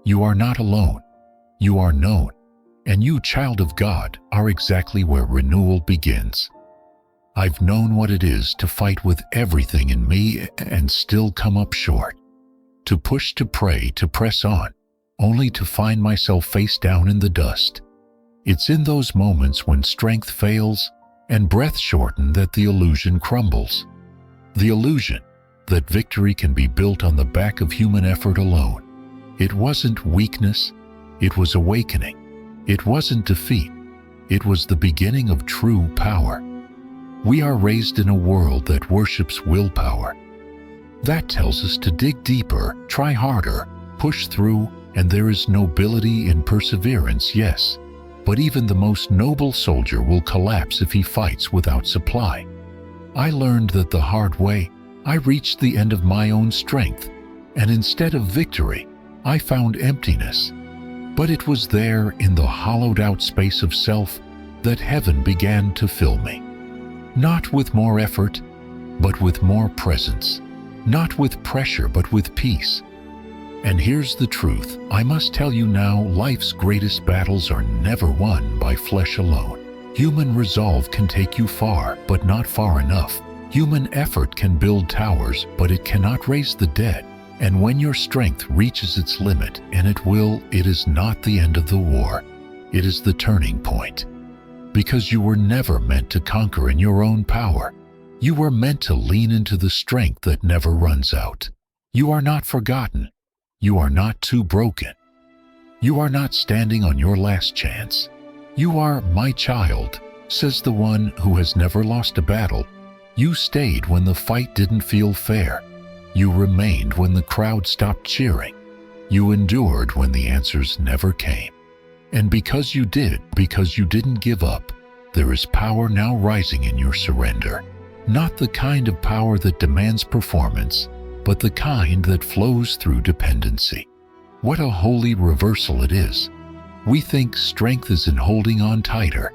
You are not alone. You are known. And you, child of God, are exactly where renewal begins. I've known what it is to fight with everything in me and still come up short. To push, to pray, to press on, only to find myself face down in the dust. It's in those moments when strength fails and breath shorten that the illusion crumbles. The illusion that victory can be built on the back of human effort alone. It wasn't weakness, it was awakening. It wasn't defeat, it was the beginning of true power. We are raised in a world that worships willpower. That tells us to dig deeper, try harder, push through, and there is nobility in perseverance, yes. But even the most noble soldier will collapse if he fights without supply. I learned that the hard way. I reached the end of my own strength, and instead of victory, I found emptiness. But it was there in the hollowed-out space of self that heaven began to fill me. Not with more effort, but with more presence. Not with pressure, but with peace. And here's the truth. I must tell you now, life's greatest battles are never won by flesh alone. Human resolve can take you far, but not far enough. Human effort can build towers, but it cannot raise the dead. And when your strength reaches its limit, and it will, it is not the end of the war. It is the turning point. Because you were never meant to conquer in your own power. You were meant to lean into the strength that never runs out. You are not forgotten. You are not too broken. You are not standing on your last chance. You are my child, says the one who has never lost a battle. You stayed when the fight didn't feel fair. You remained when the crowd stopped cheering. You endured when the answers never came. And because you did, because you didn't give up, there is power now rising in your surrender. Not the kind of power that demands performance, but the kind that flows through dependency. What a holy reversal it is. We think strength is in holding on tighter.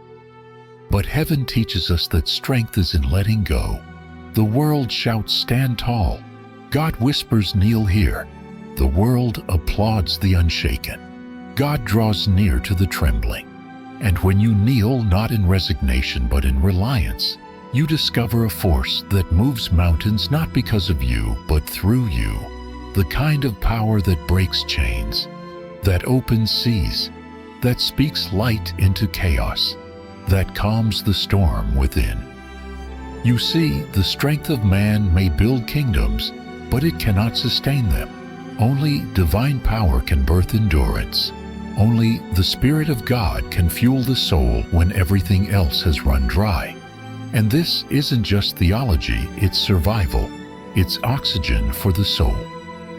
But heaven teaches us that strength is in letting go. The world shouts, stand tall. God whispers, kneel here. The world applauds the unshaken. God draws near to the trembling. And when you kneel, not in resignation but in reliance, you discover a force that moves mountains not because of you, but through you. The kind of power that breaks chains, that opens seas, that speaks light into chaos, that calms the storm within. You see, the strength of man may build kingdoms, but it cannot sustain them. Only divine power can birth endurance. Only the Spirit of God can fuel the soul when everything else has run dry. And this isn't just theology, it's survival. It's oxygen for the soul.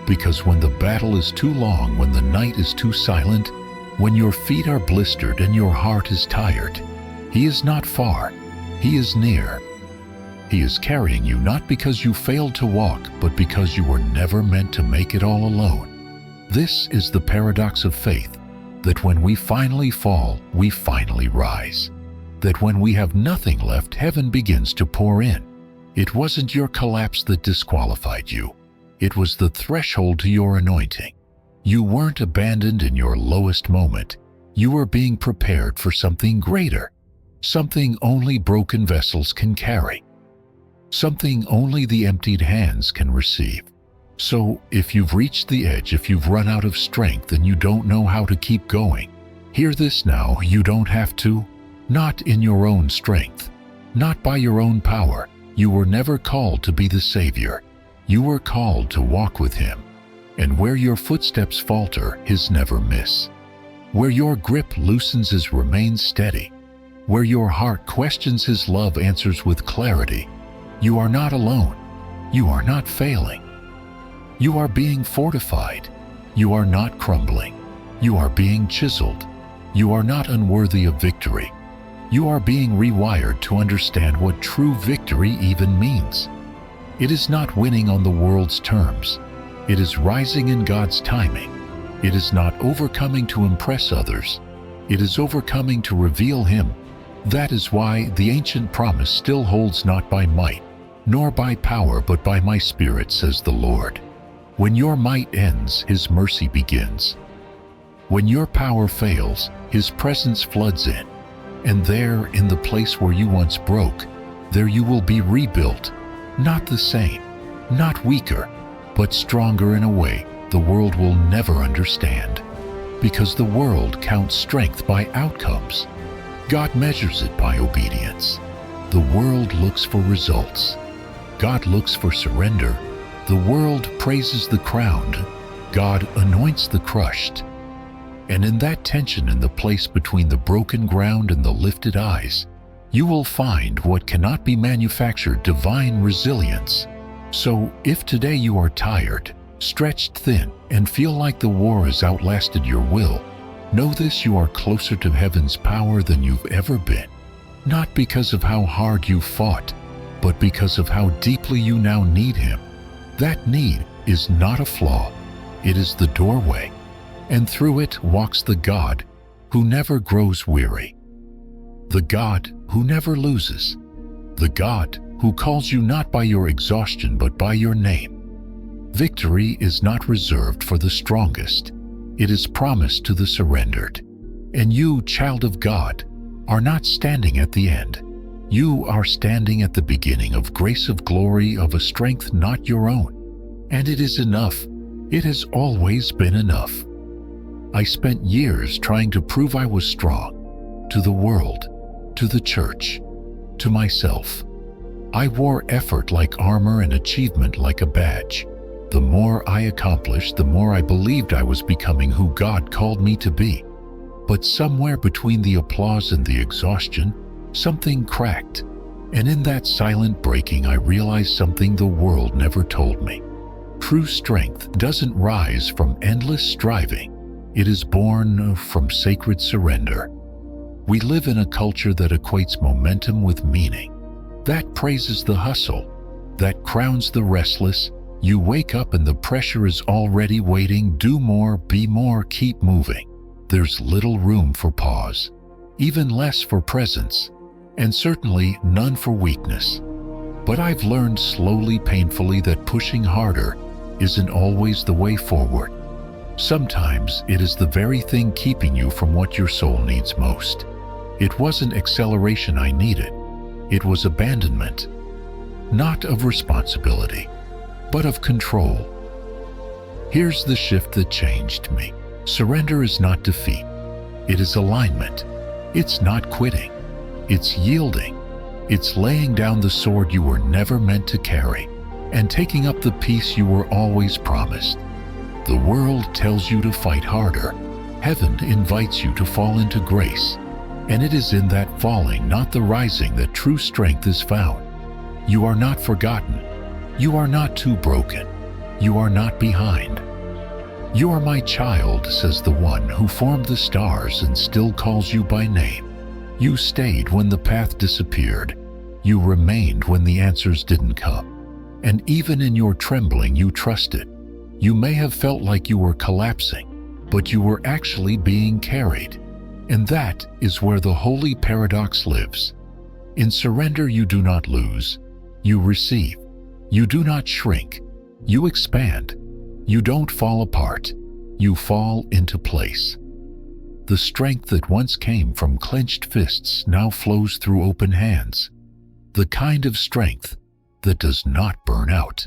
Because when the battle is too long, when the night is too silent, when your feet are blistered and your heart is tired, He is not far, He is near. He is carrying you not because you failed to walk, but because you were never meant to make it all alone. This is the paradox of faith, that when we finally fall, we finally rise. That when we have nothing left, heaven begins to pour in. It wasn't your collapse that disqualified you. It was the threshold to your anointing. You weren't abandoned in your lowest moment. You were being prepared for something greater, something only broken vessels can carry, something only the emptied hands can receive. So, if you've reached the edge, if you've run out of strength and you don't know how to keep going, hear this now, you don't have to. Not in your own strength, not by your own power. You were never called to be the Savior. You were called to walk with Him. And where your footsteps falter, His never miss. Where your grip loosens, His remains steady. Where your heart questions, His love answers with clarity. You are not alone. You are not failing. You are being fortified. You are not crumbling. You are being chiseled. You are not unworthy of victory. You are being rewired to understand what true victory even means. It is not winning on the world's terms. It is rising in God's timing. It is not overcoming to impress others. It is overcoming to reveal Him. That is why the ancient promise still holds, not by might, nor by power, but by my Spirit, says the Lord. When your might ends, His mercy begins. When your power fails, His presence floods in. And there, in the place where you once broke, there you will be rebuilt, not the same, not weaker, but stronger in a way the world will never understand. Because the world counts strength by outcomes. God measures it by obedience. The world looks for results. God looks for surrender. The world praises the crowned. God anoints the crushed. And in that tension, in the place between the broken ground and the lifted eyes, you will find what cannot be manufactured: divine resilience. So, if today you are tired, stretched thin, and feel like the war has outlasted your will, know this: you are closer to heaven's power than you've ever been. Not because of how hard you fought, but because of how deeply you now need Him. That need is not a flaw, it is the doorway. And through it walks the God who never grows weary. The God who never loses. The God who calls you not by your exhaustion but by your name. Victory is not reserved for the strongest. It is promised to the surrendered. And you, child of God, are not standing at the end. You are standing at the beginning of grace, of glory, of a strength not your own. And it is enough. It has always been enough. I spent years trying to prove I was strong. To the world, to the church, to myself. I wore effort like armor and achievement like a badge. The more I accomplished, the more I believed I was becoming who God called me to be. But somewhere between the applause and the exhaustion, something cracked. And in that silent breaking, I realized something the world never told me. True strength doesn't rise from endless striving. It is born from sacred surrender. We live in a culture that equates momentum with meaning, that praises the hustle, that crowns the restless. You wake up and the pressure is already waiting. Do more, be more, keep moving. There's little room for pause, even less for presence, and certainly none for weakness. But I've learned slowly, painfully, that pushing harder isn't always the way forward. Sometimes it is the very thing keeping you from what your soul needs most. It wasn't acceleration I needed. It was abandonment, not of responsibility, but of control. Here's the shift that changed me. Surrender is not defeat. It is alignment. It's not quitting. It's yielding. It's laying down the sword you were never meant to carry and taking up the peace you were always promised. The world tells you to fight harder. Heaven invites you to fall into grace. And it is in that falling, not the rising, that true strength is found. You are not forgotten. You are not too broken. You are not behind. You are my child, says the one who formed the stars and still calls you by name. You stayed when the path disappeared. You remained when the answers didn't come. And even in your trembling, you trusted. You may have felt like you were collapsing, but you were actually being carried. And that is where the holy paradox lives. In surrender, you do not lose. You receive. You do not shrink. You expand. You don't fall apart. You fall into place. The strength that once came from clenched fists now flows through open hands. The kind of strength that does not burn out,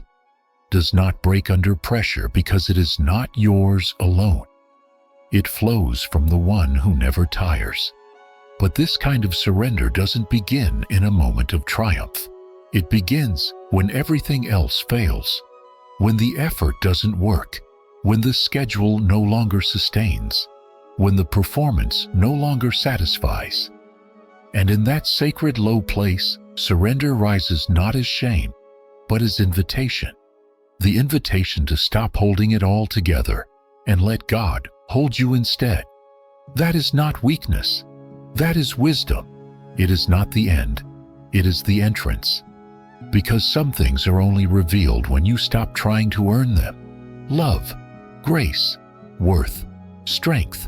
does not break under pressure, because it is not yours alone. It flows from the one who never tires. But this kind of surrender doesn't begin in a moment of triumph. It begins when everything else fails, when the effort doesn't work, when the schedule no longer sustains, when the performance no longer satisfies. And in that sacred low place, surrender rises not as shame, but as invitation. The invitation to stop holding it all together and let God hold you instead. That is not weakness. That is wisdom. It is not the end. It is the entrance. Because some things are only revealed when you stop trying to earn them. Love, grace, worth, strength.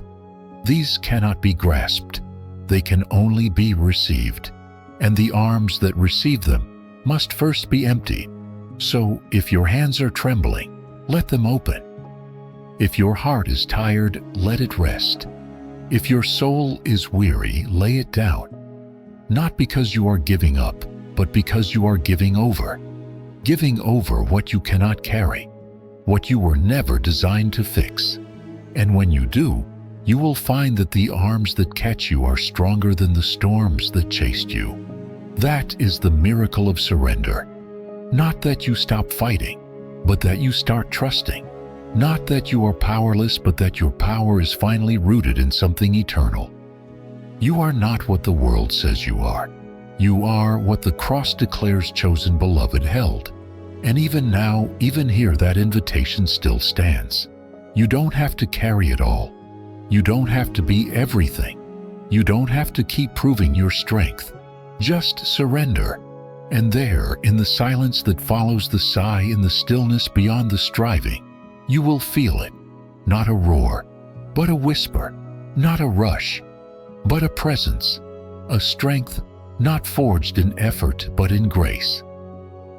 These cannot be grasped. they can only be received, and the arms that receive them must first be emptied. So, if your hands are trembling, let them open. If your heart is tired, let it rest. If your soul is weary, lay it down. Not because you are giving up, but because you are giving over. Giving over what you cannot carry, what you were never designed to fix. And when you do, you will find that the arms that catch you are stronger than the storms that chased you. That is the miracle of surrender. Not that you stop fighting, but that you start trusting. Not that you are powerless, but that your power is finally rooted in something eternal. You are not what the world says you are. You are what the cross declares chosen beloved held. And even now, even here, that invitation still stands. You don't have to carry it all. You don't have to be everything. You don't have to keep proving your strength. Just surrender. And there, in the silence that follows the sigh, in the stillness beyond the striving, you will feel it. Not a roar, but a whisper. Not a rush, but a presence. A strength not forged in effort, but in grace.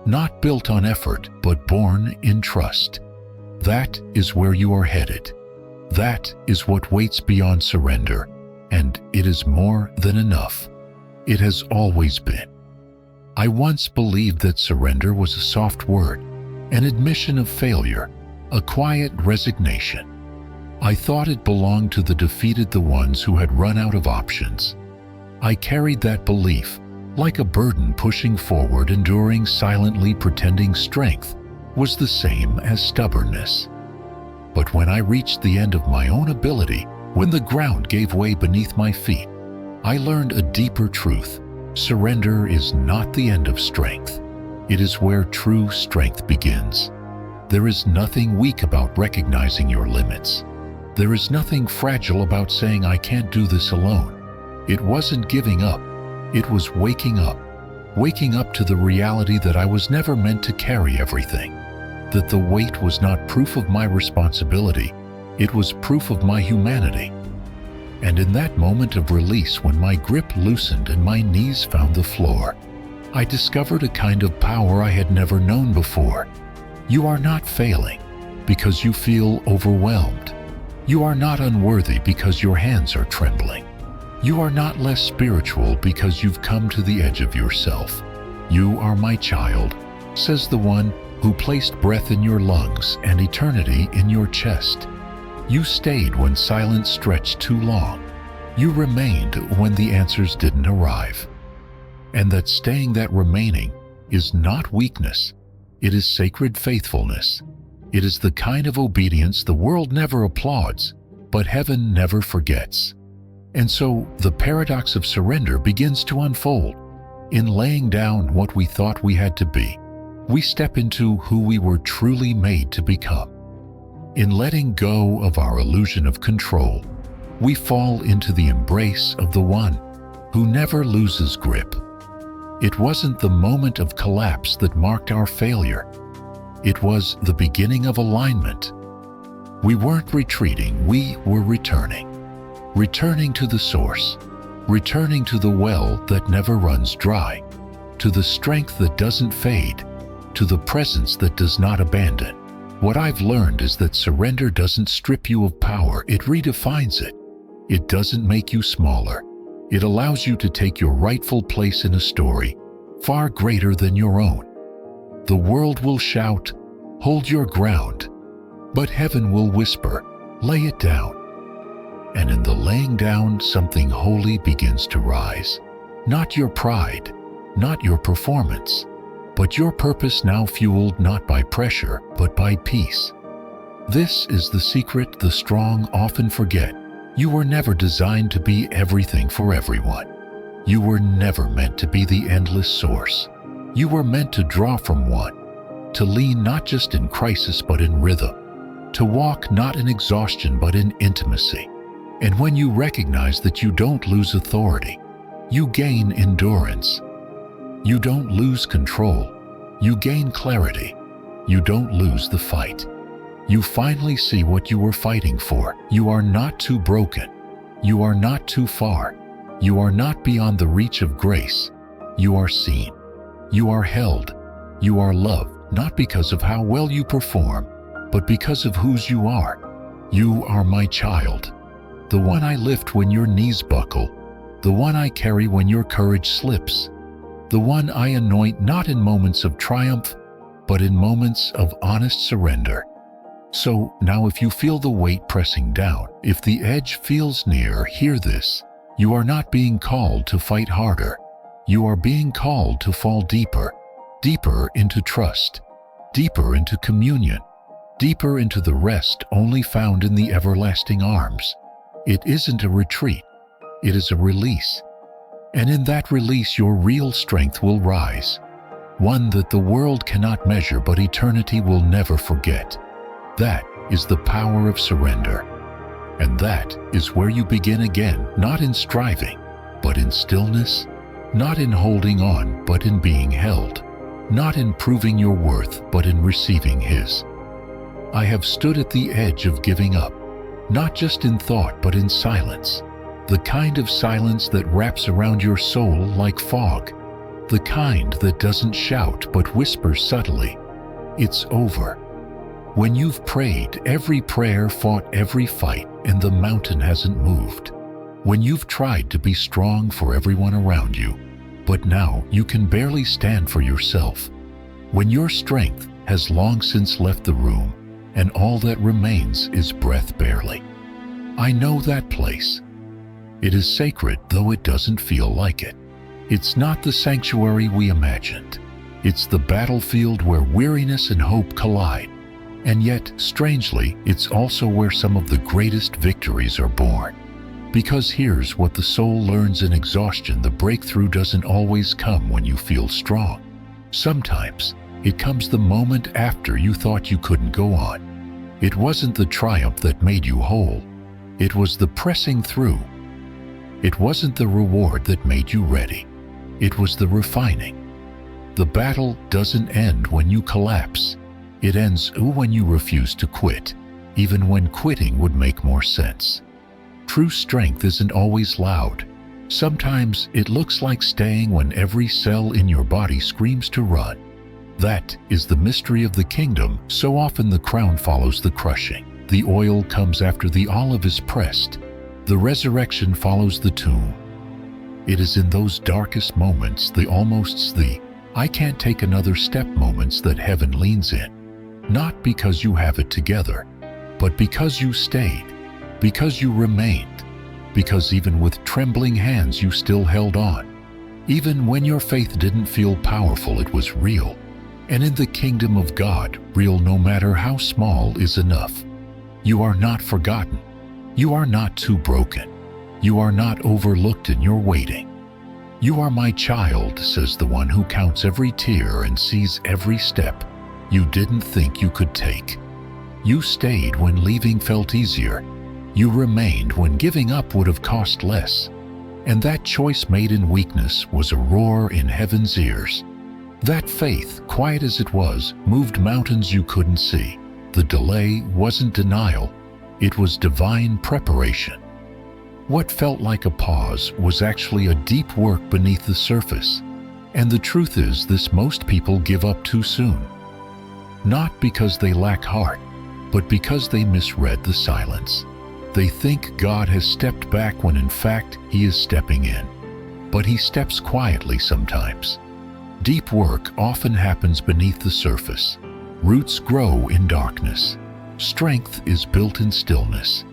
Not built on effort, but born in trust. That is where you are headed. That is what waits beyond surrender, and it is more than enough. It has always been. I once believed that surrender was a soft word, an admission of failure, a quiet resignation. I thought it belonged to the defeated, the ones who had run out of options. I carried that belief like a burden, pushing forward, enduring silently, pretending strength was the same as stubbornness. But when I reached the end of my own ability, when the ground gave way beneath my feet, I learned a deeper truth. Surrender is not the end of strength. It is where true strength begins. There is nothing weak about recognizing your limits. There is nothing fragile about saying, I can't do this alone. It wasn't giving up. It was waking up. Waking up to the reality that I was never meant to carry everything. That the weight was not proof of my responsibility. It was proof of my humanity. And in that moment of release, when my grip loosened and my knees found the floor, I discovered a kind of power I had never known before. You are not failing because you feel overwhelmed. You are not unworthy because your hands are trembling. You are not less spiritual because you've come to the edge of yourself. You are my child, says the one who placed breath in your lungs and eternity in your chest. You stayed when silence stretched too long. You remained when the answers didn't arrive. And that staying, that remaining, is not weakness. It is sacred faithfulness. It is the kind of obedience the world never applauds, but heaven never forgets. And so the paradox of surrender begins to unfold. In laying down what we thought we had to be, we step into who we were truly made to become. In letting go of our illusion of control, we fall into the embrace of the one who never loses grip. It wasn't the moment of collapse that marked our failure. It was the beginning of alignment. We weren't retreating, we were returning. Returning to the source, returning to the well that never runs dry, to the strength that doesn't fade, to the presence that does not abandon. What I've learned is that surrender doesn't strip you of power, it redefines it. It doesn't make you smaller. It allows you to take your rightful place in a story far greater than your own. The world will shout, hold your ground, but heaven will whisper, lay it down. And in the laying down, something holy begins to rise. Not your pride, not your performance, but your purpose, now fueled not by pressure, but by peace. This is the secret the strong often forget. You were never designed to be everything for everyone. You were never meant to be the endless source. You were meant to draw from one, to lean not just in crisis but in rhythm, to walk not in exhaustion but in intimacy. And when you recognize that you don't lose authority, you gain endurance. You don't lose control, you gain clarity. You don't lose the fight. You finally see what you were fighting for. You are not too broken. You are not too far. You are not beyond the reach of grace. You are seen. You are held. You are loved, not because of how well you perform, but because of whose you are. You are my child, the one I lift when your knees buckle, the one I carry when your courage slips, the one I anoint not in moments of triumph, but in moments of honest surrender. So now if you feel the weight pressing down, if the edge feels near, hear this. You are not being called to fight harder. You are being called to fall deeper, deeper into trust, deeper into communion, deeper into the rest only found in the everlasting arms. It isn't a retreat, it is a release. And in that release your real strength will rise, one that the world cannot measure but eternity will never forget. That is the power of surrender. And that is where you begin again, not in striving, but in stillness, not in holding on, but in being held, not in proving your worth, but in receiving His. I have stood at the edge of giving up, not just in thought, but in silence, the kind of silence that wraps around your soul like fog, the kind that doesn't shout but whispers subtly, "It's over." When you've prayed every prayer, fought every fight, and the mountain hasn't moved. When you've tried to be strong for everyone around you, but now you can barely stand for yourself. When your strength has long since left the room, and all that remains is breath barely. I know that place. It is sacred, though it doesn't feel like it. It's not the sanctuary we imagined. It's the battlefield where weariness and hope collide. And yet, strangely, it's also where some of the greatest victories are born. Because here's what the soul learns in exhaustion: the breakthrough doesn't always come when you feel strong. Sometimes, it comes the moment after you thought you couldn't go on. It wasn't the triumph that made you whole. It was the pressing through. It wasn't the reward that made you ready. It was the refining. The battle doesn't end when you collapse. It ends when you refuse to quit, even when quitting would make more sense. True strength isn't always loud. Sometimes it looks like staying when every cell in your body screams to run. That is the mystery of the kingdom. So often the crown follows the crushing. The oil comes after the olive is pressed. The resurrection follows the tomb. It is in those darkest moments, the almosts, the "I can't take another step" moments, that heaven leans in. Not because you have it together, but because you stayed, because you remained, because even with trembling hands you still held on. Even when your faith didn't feel powerful, it was real. And in the kingdom of God, real no matter how small is enough. You are not forgotten. You are not too broken. You are not overlooked in your waiting. You are my child, says the one who counts every tear and sees every step you didn't think you could take. You stayed when leaving felt easier. You remained when giving up would have cost less. And that choice made in weakness was a roar in heaven's ears. That faith, quiet as it was, moved mountains you couldn't see. The delay wasn't denial. It was divine preparation. What felt like a pause was actually a deep work beneath the surface. And the truth is this: most people give up too soon. Not because they lack heart, but because they misread the silence. They think God has stepped back when in fact He is stepping in. But He steps quietly sometimes. Deep work often happens beneath the surface. Roots grow in darkness. Strength is built in stillness.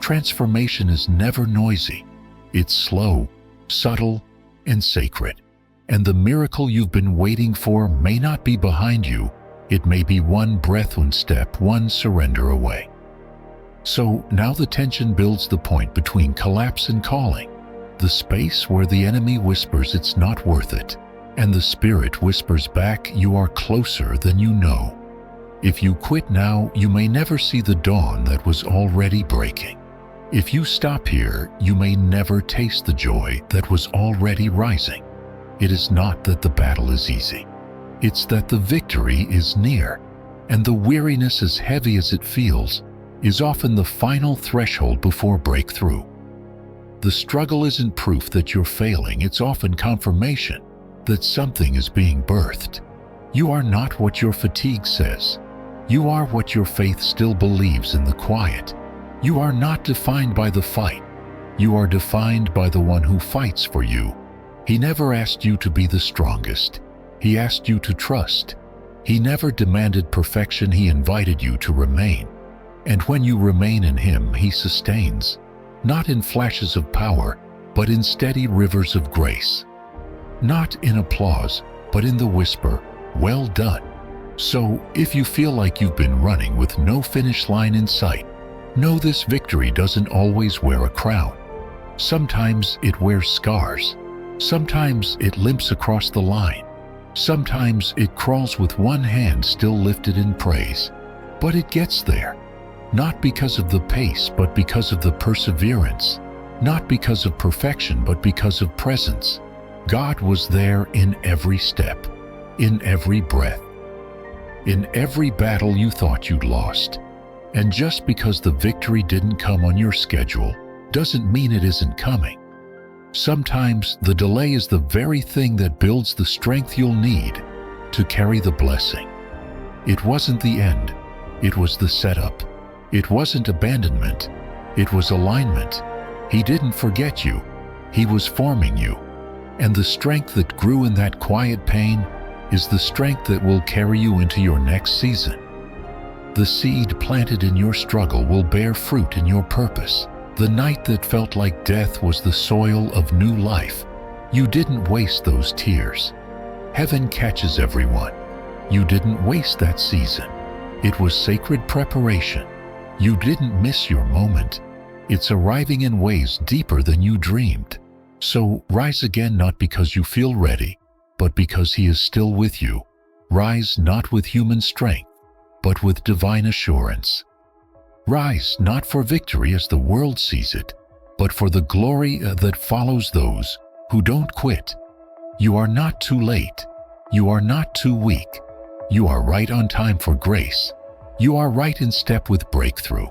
Transformation is never noisy. It's slow, subtle, and sacred. And the miracle you've been waiting for may not be behind you. It may be one breath, one step, one surrender away. So now the tension builds, the point between collapse and calling. The space where the enemy whispers it's not worth it, and the Spirit whispers back, you are closer than you know. If you quit now, you may never see the dawn that was already breaking. If you stop here, you may never taste the joy that was already rising. It is not that the battle is easy. It's that the victory is near, and the weariness, as heavy as it feels, is often the final threshold before breakthrough. The struggle isn't proof that you're failing, it's often confirmation that something is being birthed. You are not what your fatigue says. You are what your faith still believes in the quiet. You are not defined by the fight. You are defined by the one who fights for you. He never asked you to be the strongest. He asked you to trust. He never demanded perfection, he invited you to remain. And when you remain in him, he sustains, not in flashes of power, but in steady rivers of grace. Not in applause, but in the whisper, "Well done." So, if you feel like you've been running with no finish line in sight, know this: victory doesn't always wear a crown. Sometimes it wears scars. Sometimes it limps across the line. Sometimes it crawls with one hand still lifted in praise. But it gets there, not because of the pace, but because of the perseverance. Not because of perfection, but because of presence. God was there in every step, in every breath, in every battle you thought you'd lost. And just because the victory didn't come on your schedule doesn't mean it isn't coming. Sometimes the delay is the very thing that builds the strength you'll need to carry the blessing. It wasn't the end, it was the setup. It wasn't abandonment, it was alignment. He didn't forget you, he was forming you. And the strength that grew in that quiet pain is the strength that will carry you into your next season. The seed planted in your struggle will bear fruit in your purpose. The night that felt like death was the soil of new life. You didn't waste those tears. Heaven catches everyone. You didn't waste that season. It was sacred preparation. You didn't miss your moment. It's arriving in ways deeper than you dreamed. So rise again, not because you feel ready, but because he is still with you. Rise not with human strength, but with divine assurance. Rise not for victory as the world sees it, but for the glory that follows those who don't quit. You are not too late. You are not too weak. You are right on time for grace. You are right in step with breakthrough.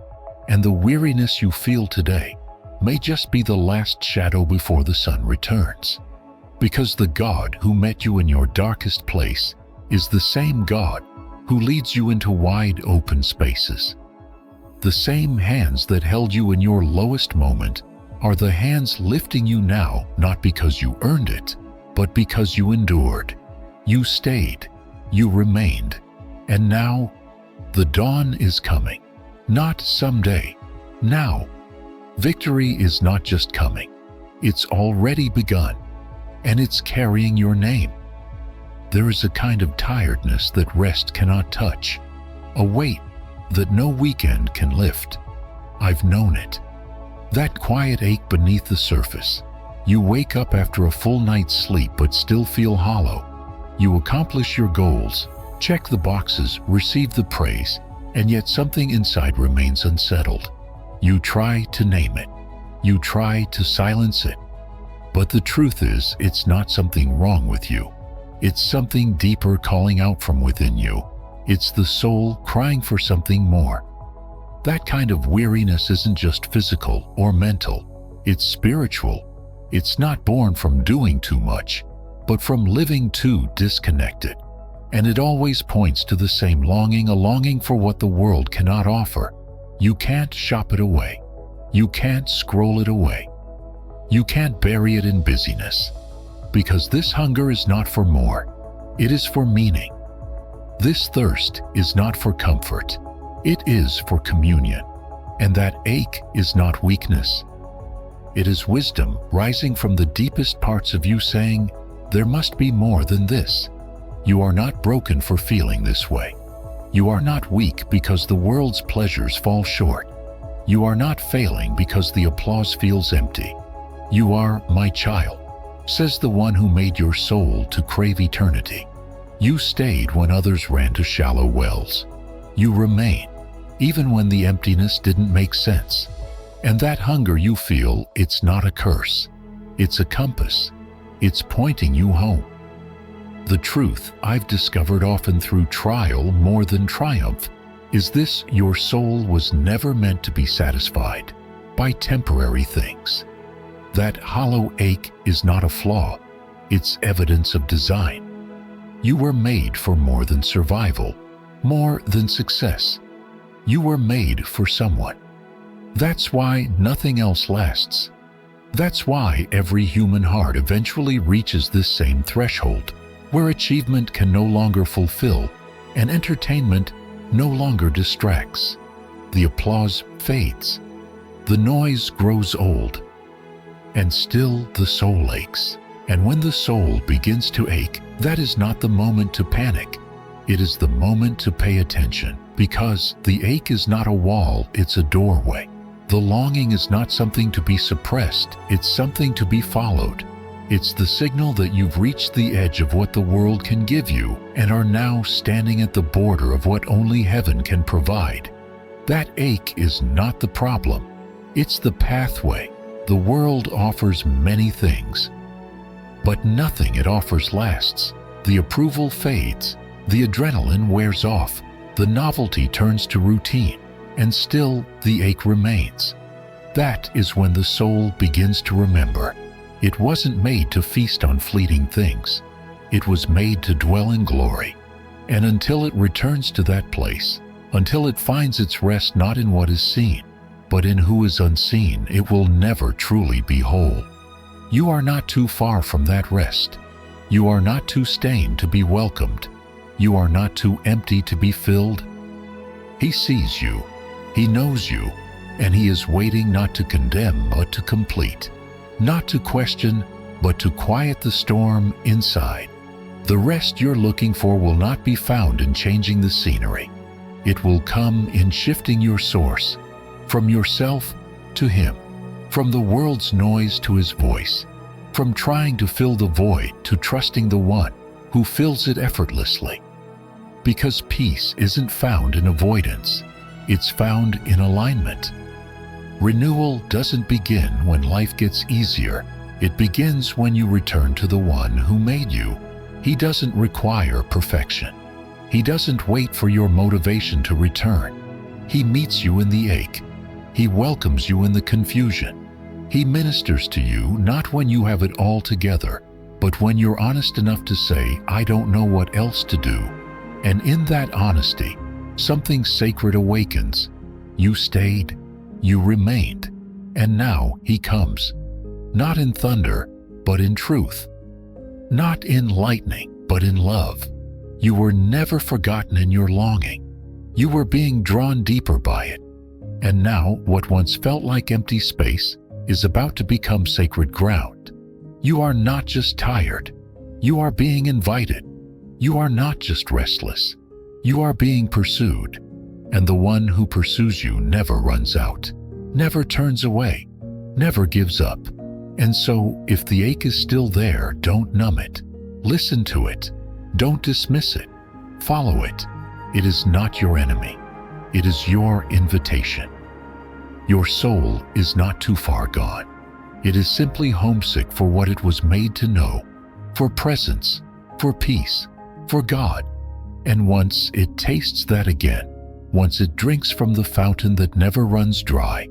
And the weariness you feel today may just be the last shadow before the sun returns. Because the God who met you in your darkest place is the same God who leads you into wide open spaces. The same hands that held you in your lowest moment are the hands lifting you now, not because you earned it, but because you endured. You stayed, you remained, and now the dawn is coming. Not someday, now. Victory is not just coming, it's already begun, and it's carrying your name. There is a kind of tiredness that rest cannot touch, a weight that no weekend can lift. I've known it. That quiet ache beneath the surface. You wake up after a full night's sleep but still feel hollow. You accomplish your goals, check the boxes, receive the praise, and yet something inside remains unsettled. You try to name it. You try to silence it. But the truth is, it's not something wrong with you. It's something deeper calling out from within you. It's the soul crying for something more. That kind of weariness isn't just physical or mental. It's spiritual. It's not born from doing too much, but from living too disconnected. And it always points to the same longing, a longing for what the world cannot offer. You can't shop it away. You can't scroll it away. You can't bury it in busyness. Because this hunger is not for more. It is for meaning. This thirst is not for comfort. It is for communion. And that ache is not weakness. It is wisdom rising from the deepest parts of you saying, there must be more than this. You are not broken for feeling this way. You are not weak because the world's pleasures fall short. You are not failing because the applause feels empty. You are my child, says the one who made your soul to crave eternity. You stayed when others ran to shallow wells. You remain, even when the emptiness didn't make sense. And that hunger you feel, it's not a curse. It's a compass. It's pointing you home. The truth I've discovered often through trial more than triumph is this: your soul was never meant to be satisfied by temporary things. That hollow ache is not a flaw, it's evidence of design. You were made for more than survival, more than success. You were made for someone. That's why nothing else lasts. That's why every human heart eventually reaches this same threshold, where achievement can no longer fulfill and entertainment no longer distracts. The applause fades. The noise grows old. And still the soul aches. And when the soul begins to ache, that is not the moment to panic. It is the moment to pay attention, because the ache is not a wall, it's a doorway. The longing is not something to be suppressed, it's something to be followed. It's the signal that you've reached the edge of what the world can give you and are now standing at the border of what only heaven can provide. That ache is not the problem, it's the pathway. The world offers many things, but nothing it offers lasts. The approval fades, the adrenaline wears off, the novelty turns to routine, and still the ache remains. That is when the soul begins to remember. It wasn't made to feast on fleeting things. It was made to dwell in glory. And until it returns to that place, until it finds its rest not in what is seen, but in who is unseen, it will never truly be whole. You are not too far from that rest. You are not too stained to be welcomed. You are not too empty to be filled. He sees you, He knows you, and He is waiting not to condemn but to complete, not to question but to quiet the storm inside. The rest you're looking for will not be found in changing the scenery. It will come in shifting your source, from yourself to Him, from the world's noise to His voice, from trying to fill the void to trusting the one who fills it effortlessly. Because peace isn't found in avoidance, it's found in alignment. Renewal doesn't begin when life gets easier. It begins when you return to the one who made you. He doesn't require perfection. He doesn't wait for your motivation to return. He meets you in the ache. He welcomes you in the confusion. He ministers to you not when you have it all together, but when you're honest enough to say, I don't know what else to do. And in that honesty, something sacred awakens. You stayed, you remained, and now He comes. Not in thunder, but in truth. Not in lightning, but in love. You were never forgotten in your longing. You were being drawn deeper by it. And now what once felt like empty space is about to become sacred ground. You are not just tired. You are being invited. You are not just restless. You are being pursued. And the one who pursues you never runs out, never turns away, never gives up. And so, if the ache is still there, don't numb it. Listen to it. Don't dismiss it. Follow it. It is not your enemy. It is your invitation. Your soul is not too far gone. It is simply homesick for what it was made to know, for presence, for peace, for God. And once it tastes that again, once it drinks from the fountain that never runs dry,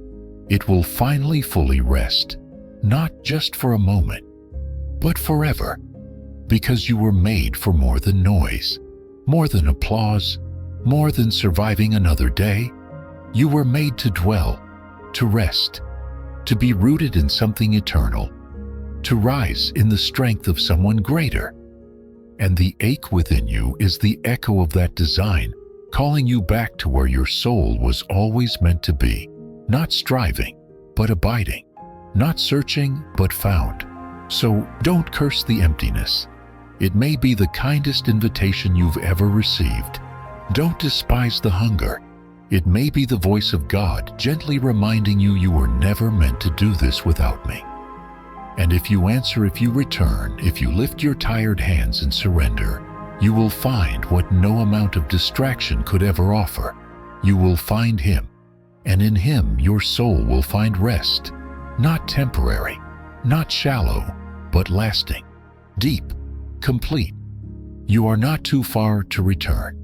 it will finally fully rest, not just for a moment, but forever. Because you were made for more than noise, more than applause, more than surviving another day. You were made to dwell, to rest, to be rooted in something eternal, to rise in the strength of someone greater. And the ache within you is the echo of that design, calling you back to where your soul was always meant to be, not striving, but abiding, not searching, but found. So don't curse the emptiness. It may be the kindest invitation you've ever received. Don't despise the hunger. It may be the voice of God gently reminding you you were never meant to do this without me. And if you answer, if you return, if you lift your tired hands and surrender, you will find what no amount of distraction could ever offer. You will find Him, and in Him your soul will find rest, not temporary, not shallow, but lasting, deep, complete. You are not too far to return.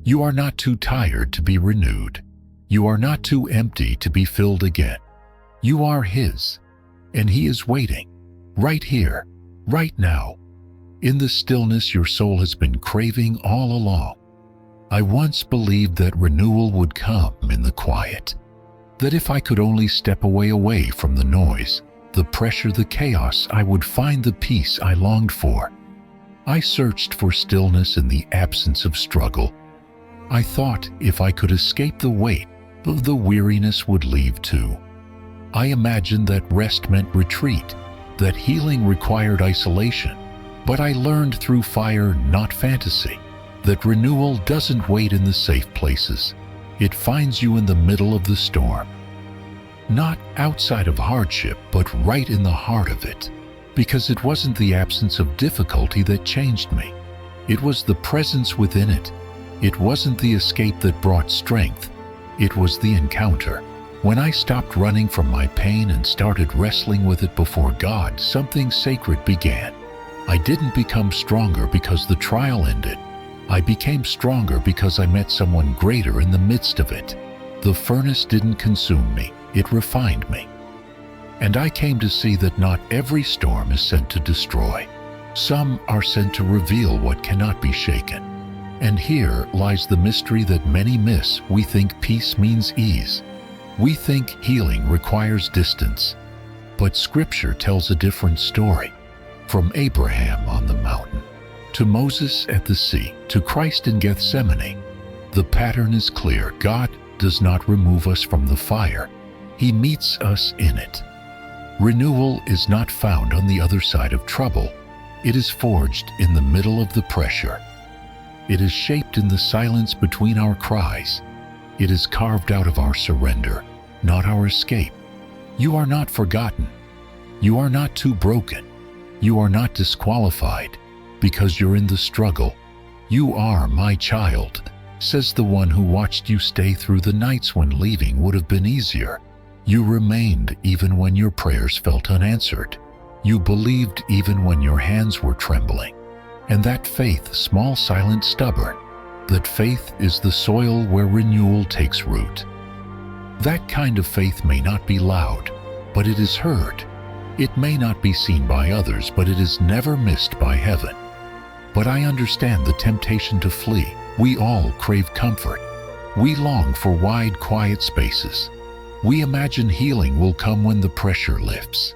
You are not too tired to be renewed. You are not too empty to be filled again. You are His, and He is waiting, right here, right now, in the stillness your soul has been craving all along. I once believed that renewal would come in the quiet, that if I could only step away from the noise, the pressure, the chaos, I would find the peace I longed for. I searched for stillness in the absence of struggle. I thought if I could escape the weight of the weariness would leave too. I imagined that rest meant retreat, that healing required isolation. But I learned through fire, not fantasy, that renewal doesn't wait in the safe places. It finds you in the middle of the storm. Not outside of hardship, but right in the heart of it. Because it wasn't the absence of difficulty that changed me. It was the presence within it. It wasn't the escape that brought strength. It was the encounter. When I stopped running from my pain and started wrestling with it before God, something sacred began. I didn't become stronger because the trial ended. I became stronger because I met someone greater in the midst of it. The furnace didn't consume me, it refined me. And I came to see that not every storm is sent to destroy. Some are sent to reveal what cannot be shaken. And here lies the mystery that many miss. We think peace means ease. We think healing requires distance. But Scripture tells a different story. From Abraham on the mountain, to Moses at the sea, to Christ in Gethsemane, the pattern is clear. God does not remove us from the fire. He meets us in it. Renewal is not found on the other side of trouble. It is forged in the middle of the pressure. It is shaped in the silence between our cries. It is carved out of our surrender, not our escape. You are not forgotten. You are not too broken. You are not disqualified because you're in the struggle. You are my child, says the one who watched you stay through the nights when leaving would have been easier. You remained even when your prayers felt unanswered. You believed even when your hands were trembling. And that faith, small, silent, stubborn, that faith is the soil where renewal takes root. That kind of faith may not be loud, but it is heard. It may not be seen by others, but it is never missed by heaven. But I understand the temptation to flee. We all crave comfort. We long for wide, quiet spaces. We imagine healing will come when the pressure lifts.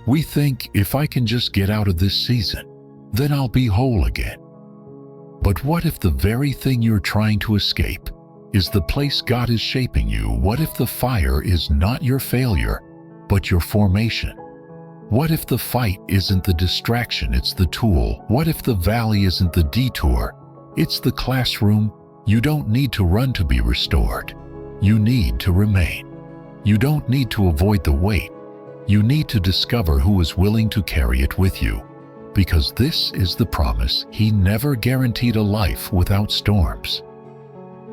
We think, if I can just get out of this season, then I'll be whole again. But what if the very thing you're trying to escape is the place God is shaping you? What if the fire is not your failure, but your formation? What if the fight isn't the distraction, it's the tool? What if the valley isn't the detour, it's the classroom? You don't need to run to be restored. You need to remain. You don't need to avoid the weight. You need to discover who is willing to carry it with you. Because this is the promise. He never guaranteed a life without storms.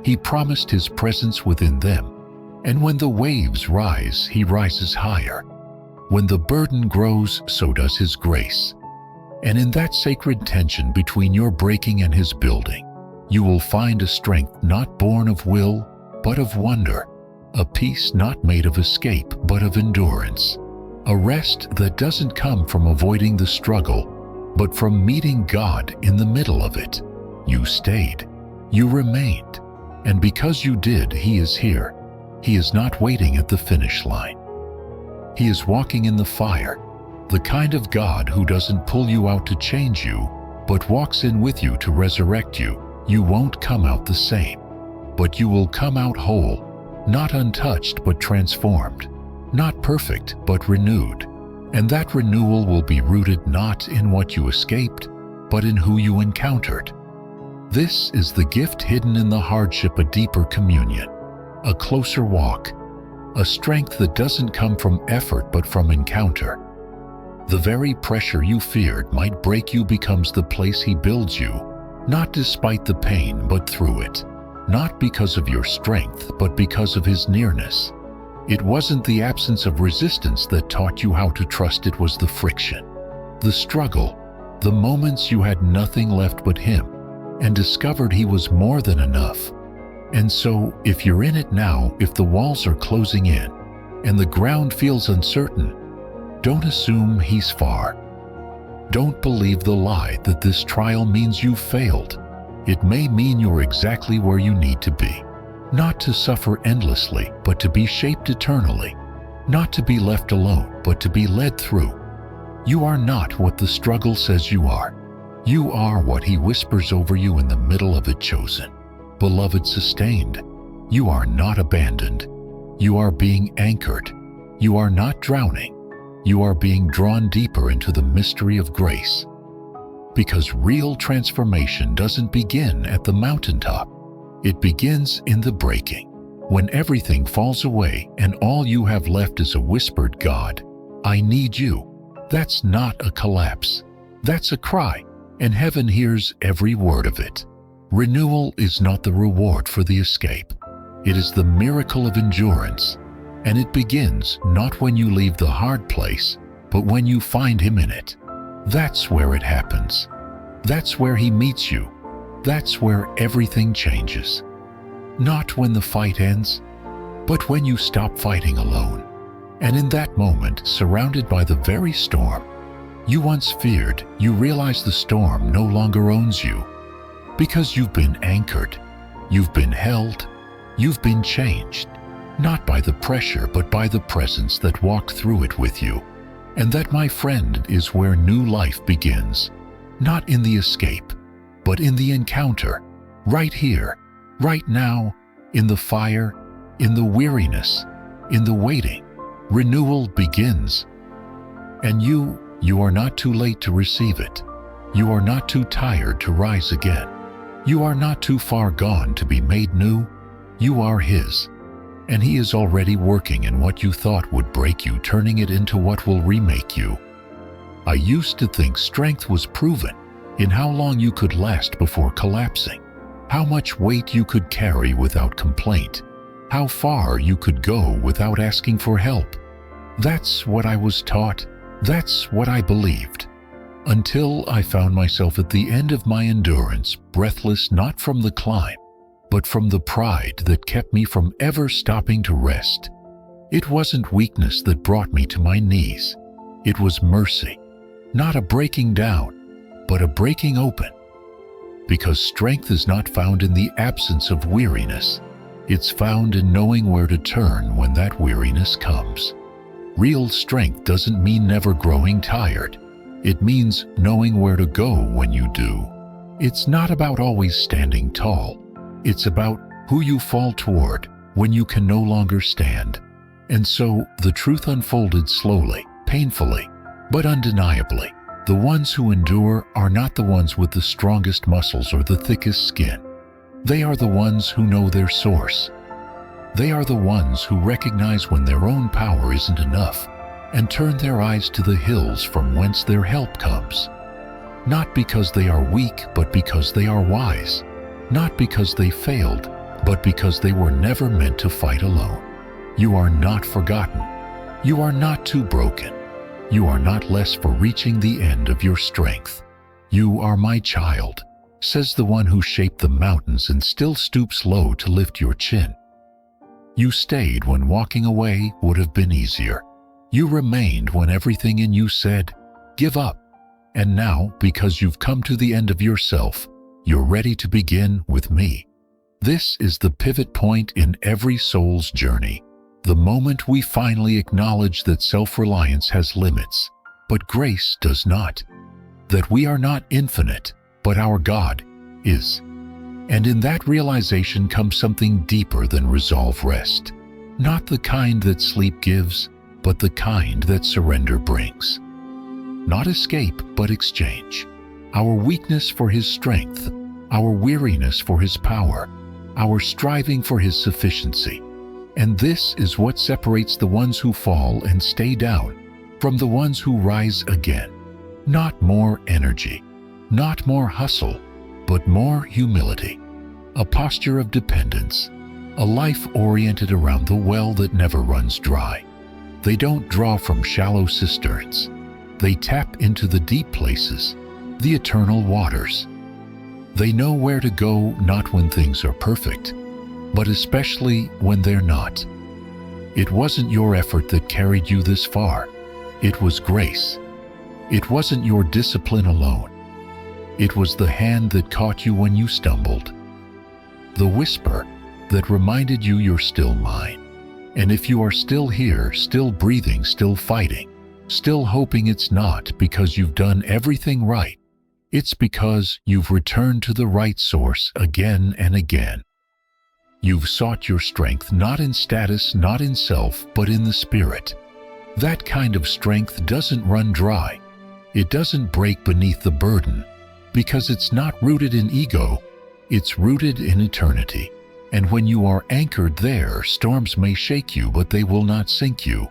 He promised His presence within them. And when the waves rise, He rises higher. When the burden grows, so does His grace. And in that sacred tension between your breaking and His building, you will find a strength not born of will, but of wonder, a peace not made of escape, but of endurance, a rest that doesn't come from avoiding the struggle, but from meeting God in the middle of it. You stayed, you remained, and because you did, He is here. He is not waiting at the finish line. He is walking in the fire, the kind of God who doesn't pull you out to change you, but walks in with you to resurrect you. You won't come out the same, but you will come out whole, not untouched but transformed, not perfect but renewed. And that renewal will be rooted not in what you escaped, but in who you encountered. This is the gift hidden in the hardship, a deeper communion, a closer walk, a strength that doesn't come from effort but from encounter. The very pressure you feared might break you becomes the place He builds you, not despite the pain but through it, not because of your strength but because of His nearness. It wasn't the absence of resistance that taught you how to trust, it was the friction, the struggle, the moments you had nothing left but Him, and discovered He was more than enough. And so, if you're in it now, if the walls are closing in, and the ground feels uncertain, Don't assume he's far. Don't believe the lie that this trial means you've failed. It may mean you're exactly where you need to be. Not to suffer endlessly, but to be shaped eternally. Not to be left alone, but to be led through. You are not what the struggle says you are. You are what he whispers over you in the middle of it, chosen, beloved, sustained. You are not abandoned. You are being anchored. You are not drowning. You are being drawn deeper into the mystery of grace. Because real transformation doesn't begin at the mountaintop. It begins in the breaking, when everything falls away and all you have left is a whispered, "God, I need you." That's not a collapse. That's a cry, and heaven hears every word of it. Renewal is not the reward for the escape. It is the miracle of endurance, and it begins not when you leave the hard place, but when you find him in it. That's where it happens. That's where he meets you. That's where everything changes. Not when the fight ends, but when you stop fighting alone. And in that moment, surrounded by the very storm you once feared, you realize the storm no longer owns you. Because you've been anchored, you've been held, you've been changed. Not by the pressure, but by the presence that walked through it with you. And that, my friend, is where new life begins. Not in the escape, but in the encounter. Right here, right now, in the fire, in the weariness, in the waiting. Renewal begins. And you are not too late to receive it. You are not too tired to rise again. You are not too far gone to be made new. You are his. And he is already working in what you thought would break you, turning it into what will remake you. I used to think strength was proven in how long you could last before collapsing, how much weight you could carry without complaint, how far you could go without asking for help. That's what I was taught. That's what I believed. Until I found myself at the end of my endurance, breathless not from the climb, but from the pride that kept me from ever stopping to rest. It wasn't weakness that brought me to my knees. It was mercy, not a breaking down, but a breaking open. Because strength is not found in the absence of weariness. It's found in knowing where to turn when that weariness comes. Real strength doesn't mean never growing tired. It means knowing where to go when you do. It's not about always standing tall. It's about who you fall toward when you can no longer stand. And so the truth unfolded slowly, painfully, but undeniably. The ones who endure are not the ones with the strongest muscles or the thickest skin. They are the ones who know their source. They are the ones who recognize when their own power isn't enough and turn their eyes to the hills from whence their help comes. Not because they are weak, but because they are wise. Not because they failed, but because they were never meant to fight alone. You are not forgotten. You are not too broken. You are not less for reaching the end of your strength. You are my child, says the one who shaped the mountains and still stoops low to lift your chin. You stayed when walking away would have been easier. You remained when everything in you said, "Give up." And now, because you've come to the end of yourself, you're ready to begin with me. This is the pivot point in every soul's journey. The moment we finally acknowledge that self-reliance has limits, but grace does not. That we are not infinite, but our God is. And in that realization comes something deeper than resolve rest. Not the kind that sleep gives, but the kind that surrender brings. Not escape, but exchange. Our weakness for his strength, our weariness for his power, our striving for his sufficiency. And this is what separates the ones who fall and stay down from the ones who rise again. Not more energy, not more hustle, but more humility. A posture of dependence, a life oriented around the well that never runs dry. They don't draw from shallow cisterns. They tap into the deep places, the eternal waters. They know where to go, not when things are perfect, but especially when they're not. It wasn't your effort that carried you this far. It was grace. It wasn't your discipline alone. It was the hand that caught you when you stumbled. The whisper that reminded you you're still mine. And if you are still here, still breathing, still fighting, still hoping, it's not because you've done everything right. It's because you've returned to the right source again and again. You've sought your strength not in status, not in self, but in the spirit. That kind of strength doesn't run dry. It doesn't break beneath the burden, because it's not rooted in ego, it's rooted in eternity. And when you are anchored there, storms may shake you, but they will not sink you.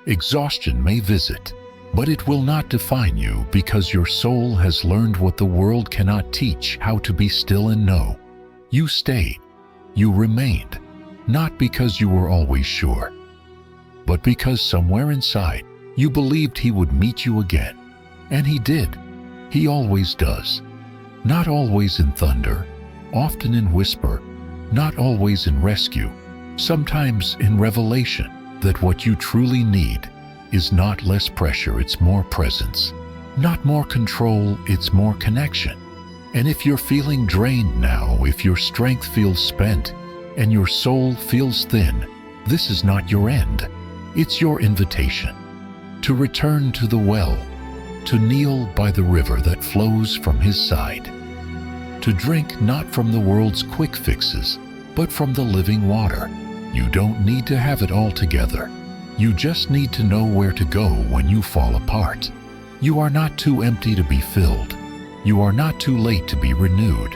Exhaustion may visit, but it will not define you, because your soul has learned what the world cannot teach, how to be still and know. You stayed. You remained, not because you were always sure, but because somewhere inside you believed he would meet you again. And he did. He always does. Not always in thunder, often in whisper, not always in rescue, sometimes in revelation that what you truly need is not less pressure, it's more presence. Not more control, it's more connection. And if you're feeling drained now, if your strength feels spent, and your soul feels thin, this is not your end. It's your invitation to return to the well, to kneel by the river that flows from his side, to drink not from the world's quick fixes, but from the living water. You don't need to have it all together. You just need to know where to go when you fall apart. You are not too empty to be filled. You are not too late to be renewed.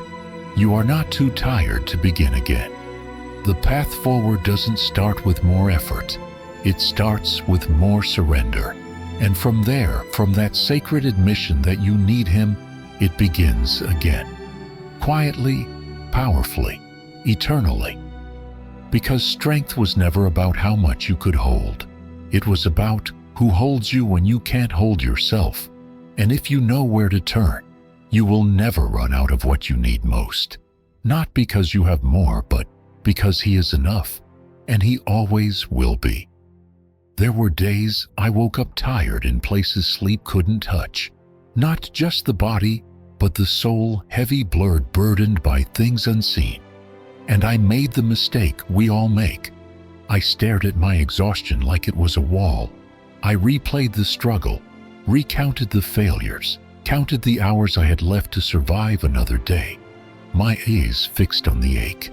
You are not too tired to begin again. The path forward doesn't start with more effort. It starts with more surrender. And from there, from that sacred admission that you need him, it begins again. Quietly, powerfully, eternally. Because strength was never about how much you could hold. It was about who holds you when you can't hold yourself. And if you know where to turn, you will never run out of what you need most. Not because you have more, but because he is enough, and he always will be. There were days I woke up tired in places sleep couldn't touch. Not just the body, but the soul, heavy, blurred, burdened by things unseen. And I made the mistake we all make. I stared at my exhaustion like it was a wall. I replayed the struggle, recounted the failures, counted the hours I had left to survive another day. My eyes fixed on the ache.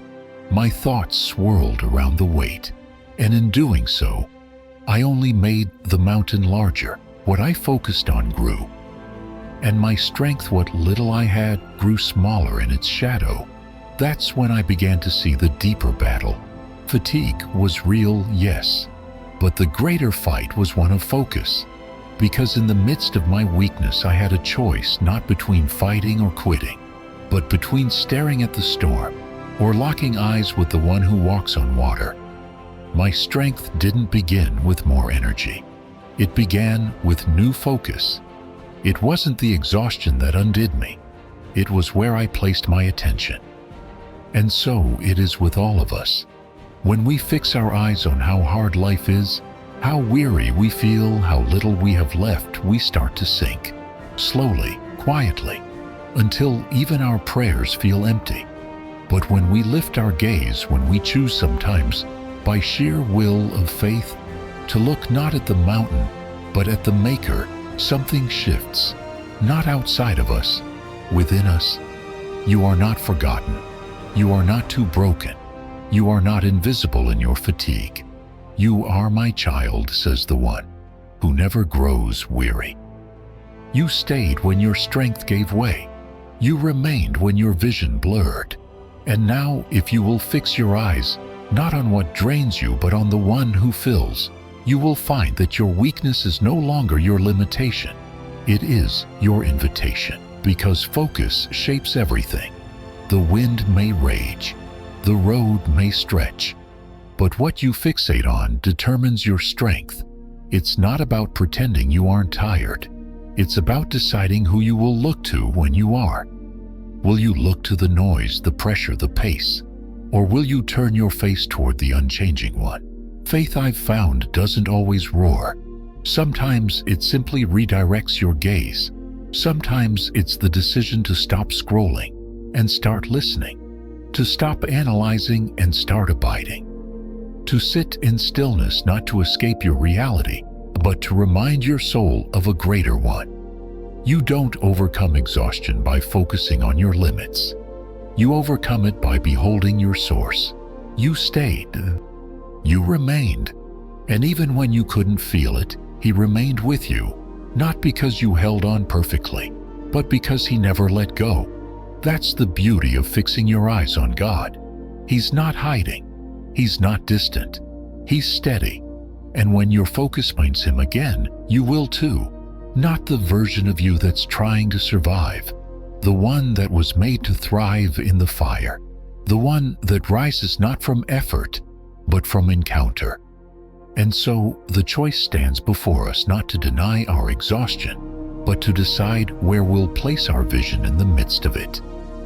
My thoughts swirled around the weight. And in doing so, I only made the mountain larger. What I focused on grew. And my strength, what little I had, grew smaller in its shadow. That's when I began to see the deeper battle. Fatigue was real, yes, but the greater fight was one of focus. Because in the midst of my weakness, I had a choice, not between fighting or quitting, but between staring at the storm or locking eyes with the one who walks on water. My strength didn't begin with more energy. It began with new focus. It wasn't the exhaustion that undid me. It was where I placed my attention. And so it is with all of us. When we fix our eyes on how hard life is, how weary we feel, how little we have left, we start to sink. Slowly, quietly, until even our prayers feel empty. But when we lift our gaze, when we choose sometimes, by sheer will of faith, to look not at the mountain, but at the Maker, something shifts. Not outside of us, within us. You are not forgotten. You are not too broken. You are not invisible in your fatigue. You are my child, says the one who never grows weary. You stayed when your strength gave way. You remained when your vision blurred. And now, if you will fix your eyes, not on what drains you, but on the one who fills, you will find that your weakness is no longer your limitation. It is your invitation, because focus shapes everything. The wind may rage, the road may stretch, but what you fixate on determines your strength. It's not about pretending you aren't tired. It's about deciding who you will look to when you are. Will you look to the noise, the pressure, the pace? Or will you turn your face toward the unchanging one? Faith, I've found, doesn't always roar. Sometimes it simply redirects your gaze. Sometimes it's the decision to stop scrolling and start listening, to stop analyzing and start abiding, to sit in stillness not to escape your reality, but to remind your soul of a greater one. You don't overcome exhaustion by focusing on your limits. You overcome it by beholding your source. You stayed. You remained. And even when you couldn't feel it, He remained with you, not because you held on perfectly, but because He never let go. That's the beauty of fixing your eyes on God. He's not hiding. He's not distant. He's steady. And when your focus finds Him again, you will too. Not the version of you that's trying to survive, the one that was made to thrive in the fire, the one that rises not from effort, but from encounter. And so the choice stands before us not to deny our exhaustion, but to decide where we'll place our vision in the midst of it.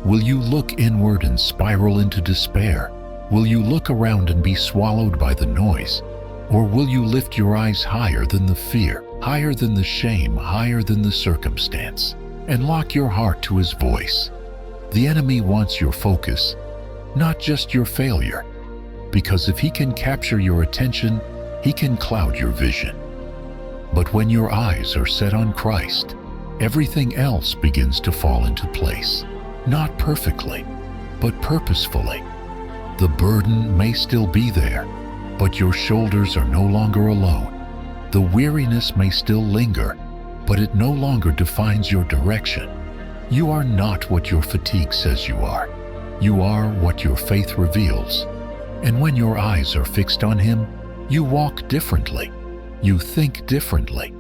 Will you look inward and spiral into despair? Will you look around and be swallowed by the noise? Or will you lift your eyes higher than the fear, higher than the shame, higher than the circumstance, and lock your heart to His voice? The enemy wants your focus, not just your failure, because if he can capture your attention, he can cloud your vision. But when your eyes are set on Christ, everything else begins to fall into place, not perfectly, but purposefully. The burden may still be there, but your shoulders are no longer alone. The weariness may still linger, but it no longer defines your direction. You are not what your fatigue says you are. You are what your faith reveals. And when your eyes are fixed on Him, you walk differently. You think differently.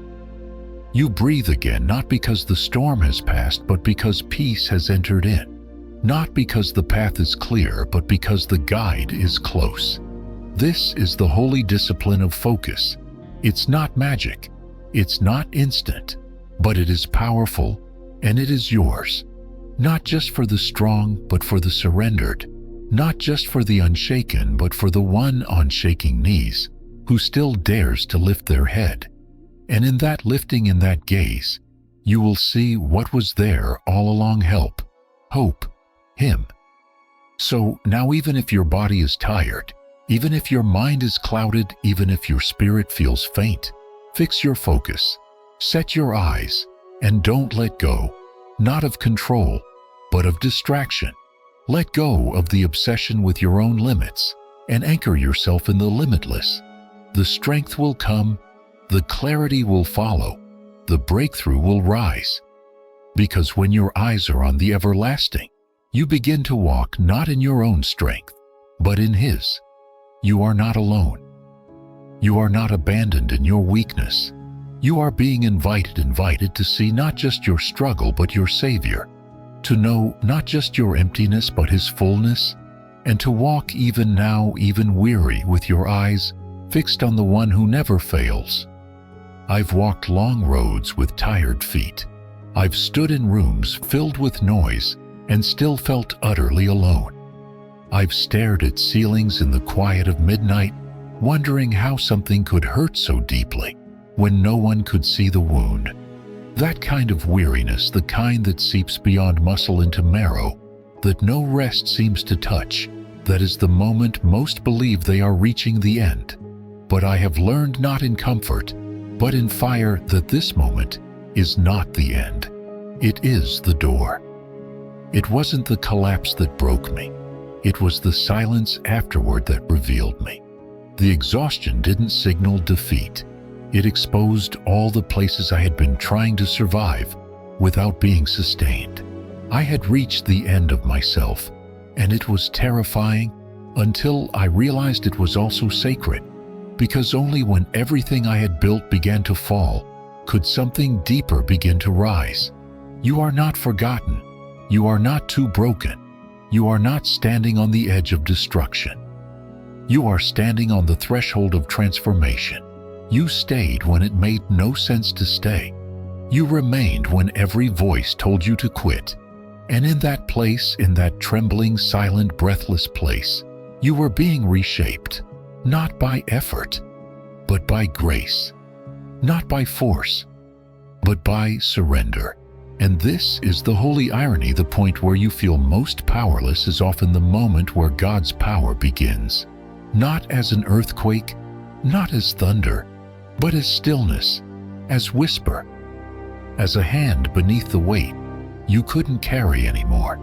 You breathe again, not because the storm has passed, but because peace has entered in. Not because the path is clear, but because the guide is close. This is the holy discipline of focus. It's not magic. It's not instant, but it is powerful, and it is yours. Not just for the strong, but for the surrendered. Not just for the unshaken, but for the one on shaking knees, who still dares to lift their head. And in that lifting, in that gaze, you will see what was there all along: help, hope, Him. So now, even if your body is tired, even if your mind is clouded, even if your spirit feels faint, fix your focus, set your eyes, and don't let go, not of control, but of distraction. Let go of the obsession with your own limits and anchor yourself in the limitless. The strength will come, the clarity will follow, the breakthrough will rise. Because when your eyes are on the everlasting, you begin to walk not in your own strength, but in His. You are not alone. You are not abandoned in your weakness. You are being invited to see not just your struggle, but your Savior, to know not just your emptiness, but His fullness, and to walk even now, even weary, with your eyes fixed on the one who never fails. I've walked long roads with tired feet. I've stood in rooms filled with noise and still felt utterly alone. I've stared at ceilings in the quiet of midnight, wondering how something could hurt so deeply when no one could see the wound. That kind of weariness, the kind that seeps beyond muscle into marrow, that no rest seems to touch, that is the moment most believe they are reaching the end. But I have learned, not in comfort, but in fire, that this moment is not the end. It is the door. It wasn't the collapse that broke me. It was the silence afterward that revealed me. The exhaustion didn't signal defeat. It exposed all the places I had been trying to survive without being sustained. I had reached the end of myself, and it was terrifying until I realized it was also sacred, because only when everything I had built began to fall could something deeper begin to rise. You are not forgotten. You are not too broken. You are not standing on the edge of destruction. You are standing on the threshold of transformation. You stayed when it made no sense to stay. You remained when every voice told you to quit. And in that place, in that trembling, silent, breathless place, you were being reshaped, not by effort, but by grace. not by force, but by surrender. And this is the holy irony. The point where you feel most powerless is often the moment where God's power begins. Not as an earthquake, not as thunder, but as stillness, as whisper, as a hand beneath the weight you couldn't carry anymore.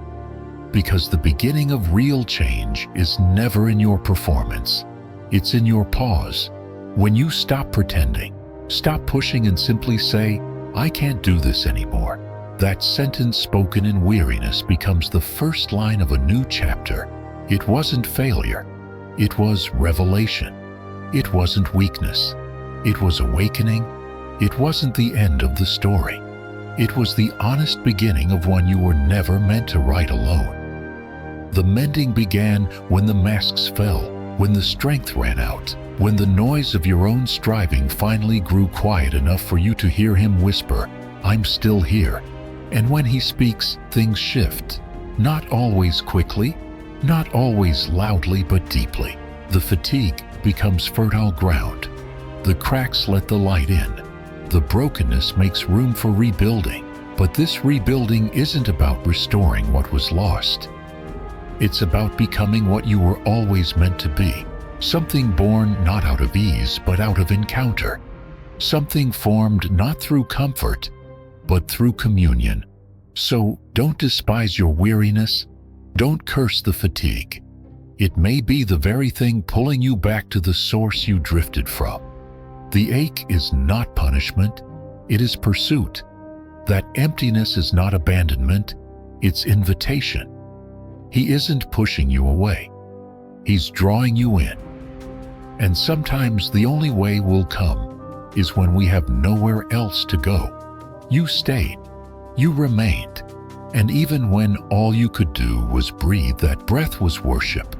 Because the beginning of real change is never in your performance. It's in your pause. When you stop pretending, stop pushing, and simply say, "I can't do this anymore." That sentence spoken in weariness becomes the first line of a new chapter. It wasn't failure. It was revelation. It wasn't weakness. It was awakening. It wasn't the end of the story. It was the honest beginning of one you were never meant to write alone. The mending began when the masks fell, when the strength ran out, when the noise of your own striving finally grew quiet enough for you to hear him whisper, "I'm still here." And when he speaks, things shift. Not always quickly, not always loudly, but deeply. The fatigue becomes fertile ground. The cracks let the light in. The brokenness makes room for rebuilding. But this rebuilding isn't about restoring what was lost. It's about becoming what you were always meant to be. Something born not out of ease, but out of encounter. Something formed not through comfort, but through communion. So don't despise your weariness. Don't curse the fatigue. It may be the very thing pulling you back to the source you drifted from. The ache is not punishment, it is pursuit. That emptiness is not abandonment, it's invitation. He isn't pushing you away. He's drawing you in. And sometimes the only way will come is when we have nowhere else to go. You stayed. You remained. And even when all you could do was breathe, that breath was worship.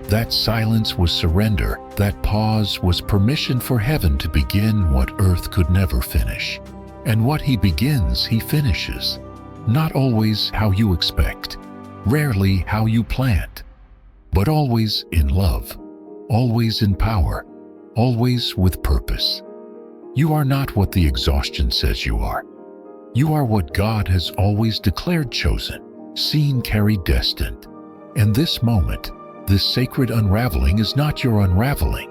That silence was surrender. That pause was permission for heaven to begin what earth could never finish. And what he begins, he finishes. Not always how you expect. Rarely how you planned, but always in love, always in power, always with purpose. You are not what the exhaustion says you are. You are what God has always declared chosen, seen, carried, destined. And this moment, this sacred unraveling is not your unraveling.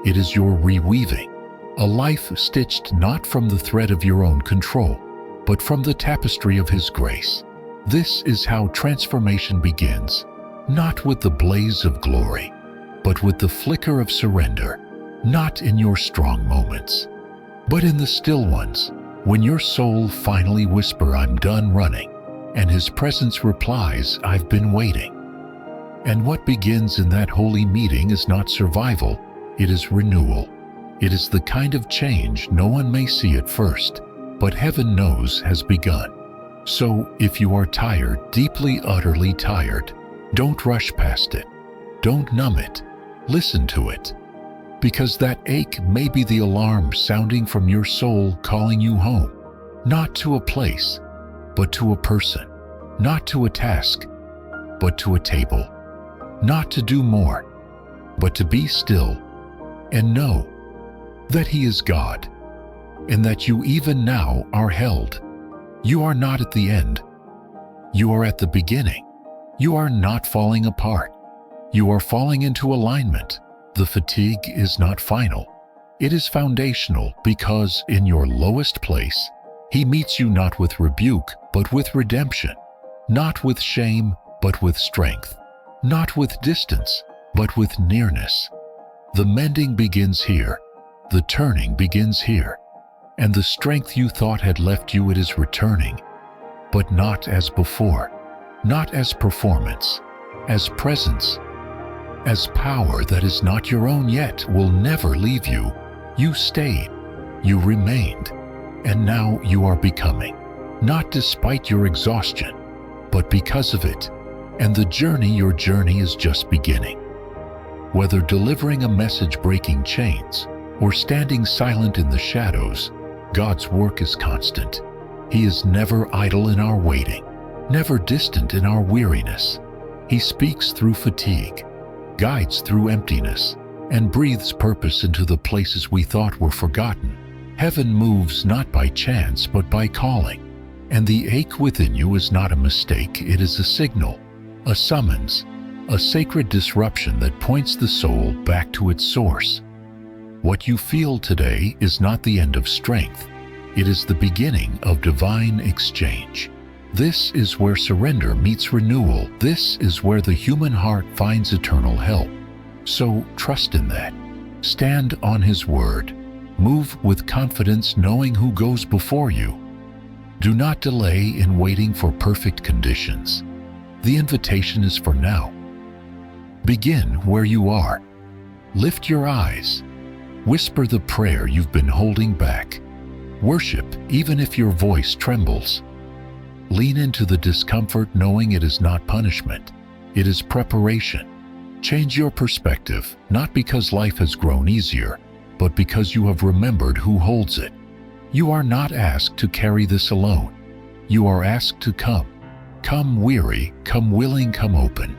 It is your reweaving. A life stitched not from the thread of your own control, but from the tapestry of His grace. This is how transformation begins, not with the blaze of glory, but with the flicker of surrender, not in your strong moments, but in the still ones, when your soul finally whispers, "I'm done running," and His presence replies, "I've been waiting." And what begins in that holy meeting is not survival, it is renewal. It is the kind of change no one may see at first, but heaven knows has begun. So, if you are tired, deeply, utterly tired, don't rush past it. Don't numb it. Listen to it. Because that ache may be the alarm sounding from your soul calling you home. Not to a place, but to a person. Not to a task, but to a table. Not to do more, but to be still and know that He is God, and that you even now are held. You are not at the end. You are at the beginning. You are not falling apart. You are falling into alignment. The fatigue is not final. It is foundational, because in your lowest place, He meets you not with rebuke, but with redemption. Not with shame, but with strength. Not with distance, but with nearness. The mending begins here. The turning begins here. And the strength you thought had left you, it is returning, but not as before, not as performance, as presence, as power that is not your own yet will never leave you. You stayed, you remained, and now you are becoming, not despite your exhaustion, but because of it. And your journey is just beginning. Whether delivering a message, breaking chains, or standing silent in the shadows, God's work is constant. He is never idle in our waiting, never distant in our weariness. He speaks through fatigue, guides through emptiness, and breathes purpose into the places we thought were forgotten. Heaven moves not by chance but by calling. And the ache within you is not a mistake, it is a signal, a summons, a sacred disruption that points the soul back to its source. What you feel today is not the end of strength. It is the beginning of divine exchange. This is where surrender meets renewal. This is where the human heart finds eternal help. So trust in that. Stand on His word. Move with confidence, knowing who goes before you. Do not delay in waiting for perfect conditions. The invitation is for now. Begin where you are. Lift your eyes. Whisper the prayer you've been holding back. Worship even if your voice trembles. Lean into the discomfort, knowing it is not punishment. It is preparation. Change your perspective, not because life has grown easier, but because you have remembered who holds it. You are not asked to carry this alone. You are asked to come. Come weary, come willing, come open.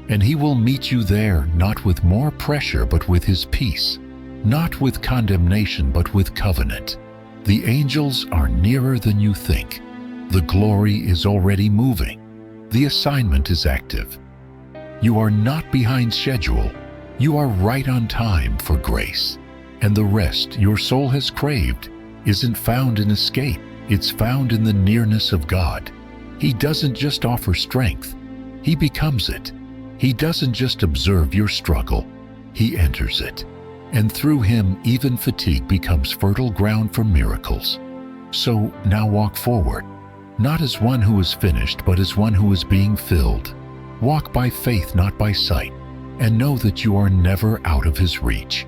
And He will meet you there, not with more pressure but with His peace. Not with condemnation but with covenant. The angels are nearer than you think. The glory is already moving. The assignment is active. You are not behind schedule. You are right on time for grace. And the rest your soul has craved isn't found in escape. It's found in the nearness of God. He doesn't just offer strength. He becomes it. He doesn't just observe your struggle. He enters it. And through Him, even fatigue becomes fertile ground for miracles. So now walk forward, not as one who is finished, but as one who is being filled. Walk by faith, not by sight, and know that you are never out of His reach.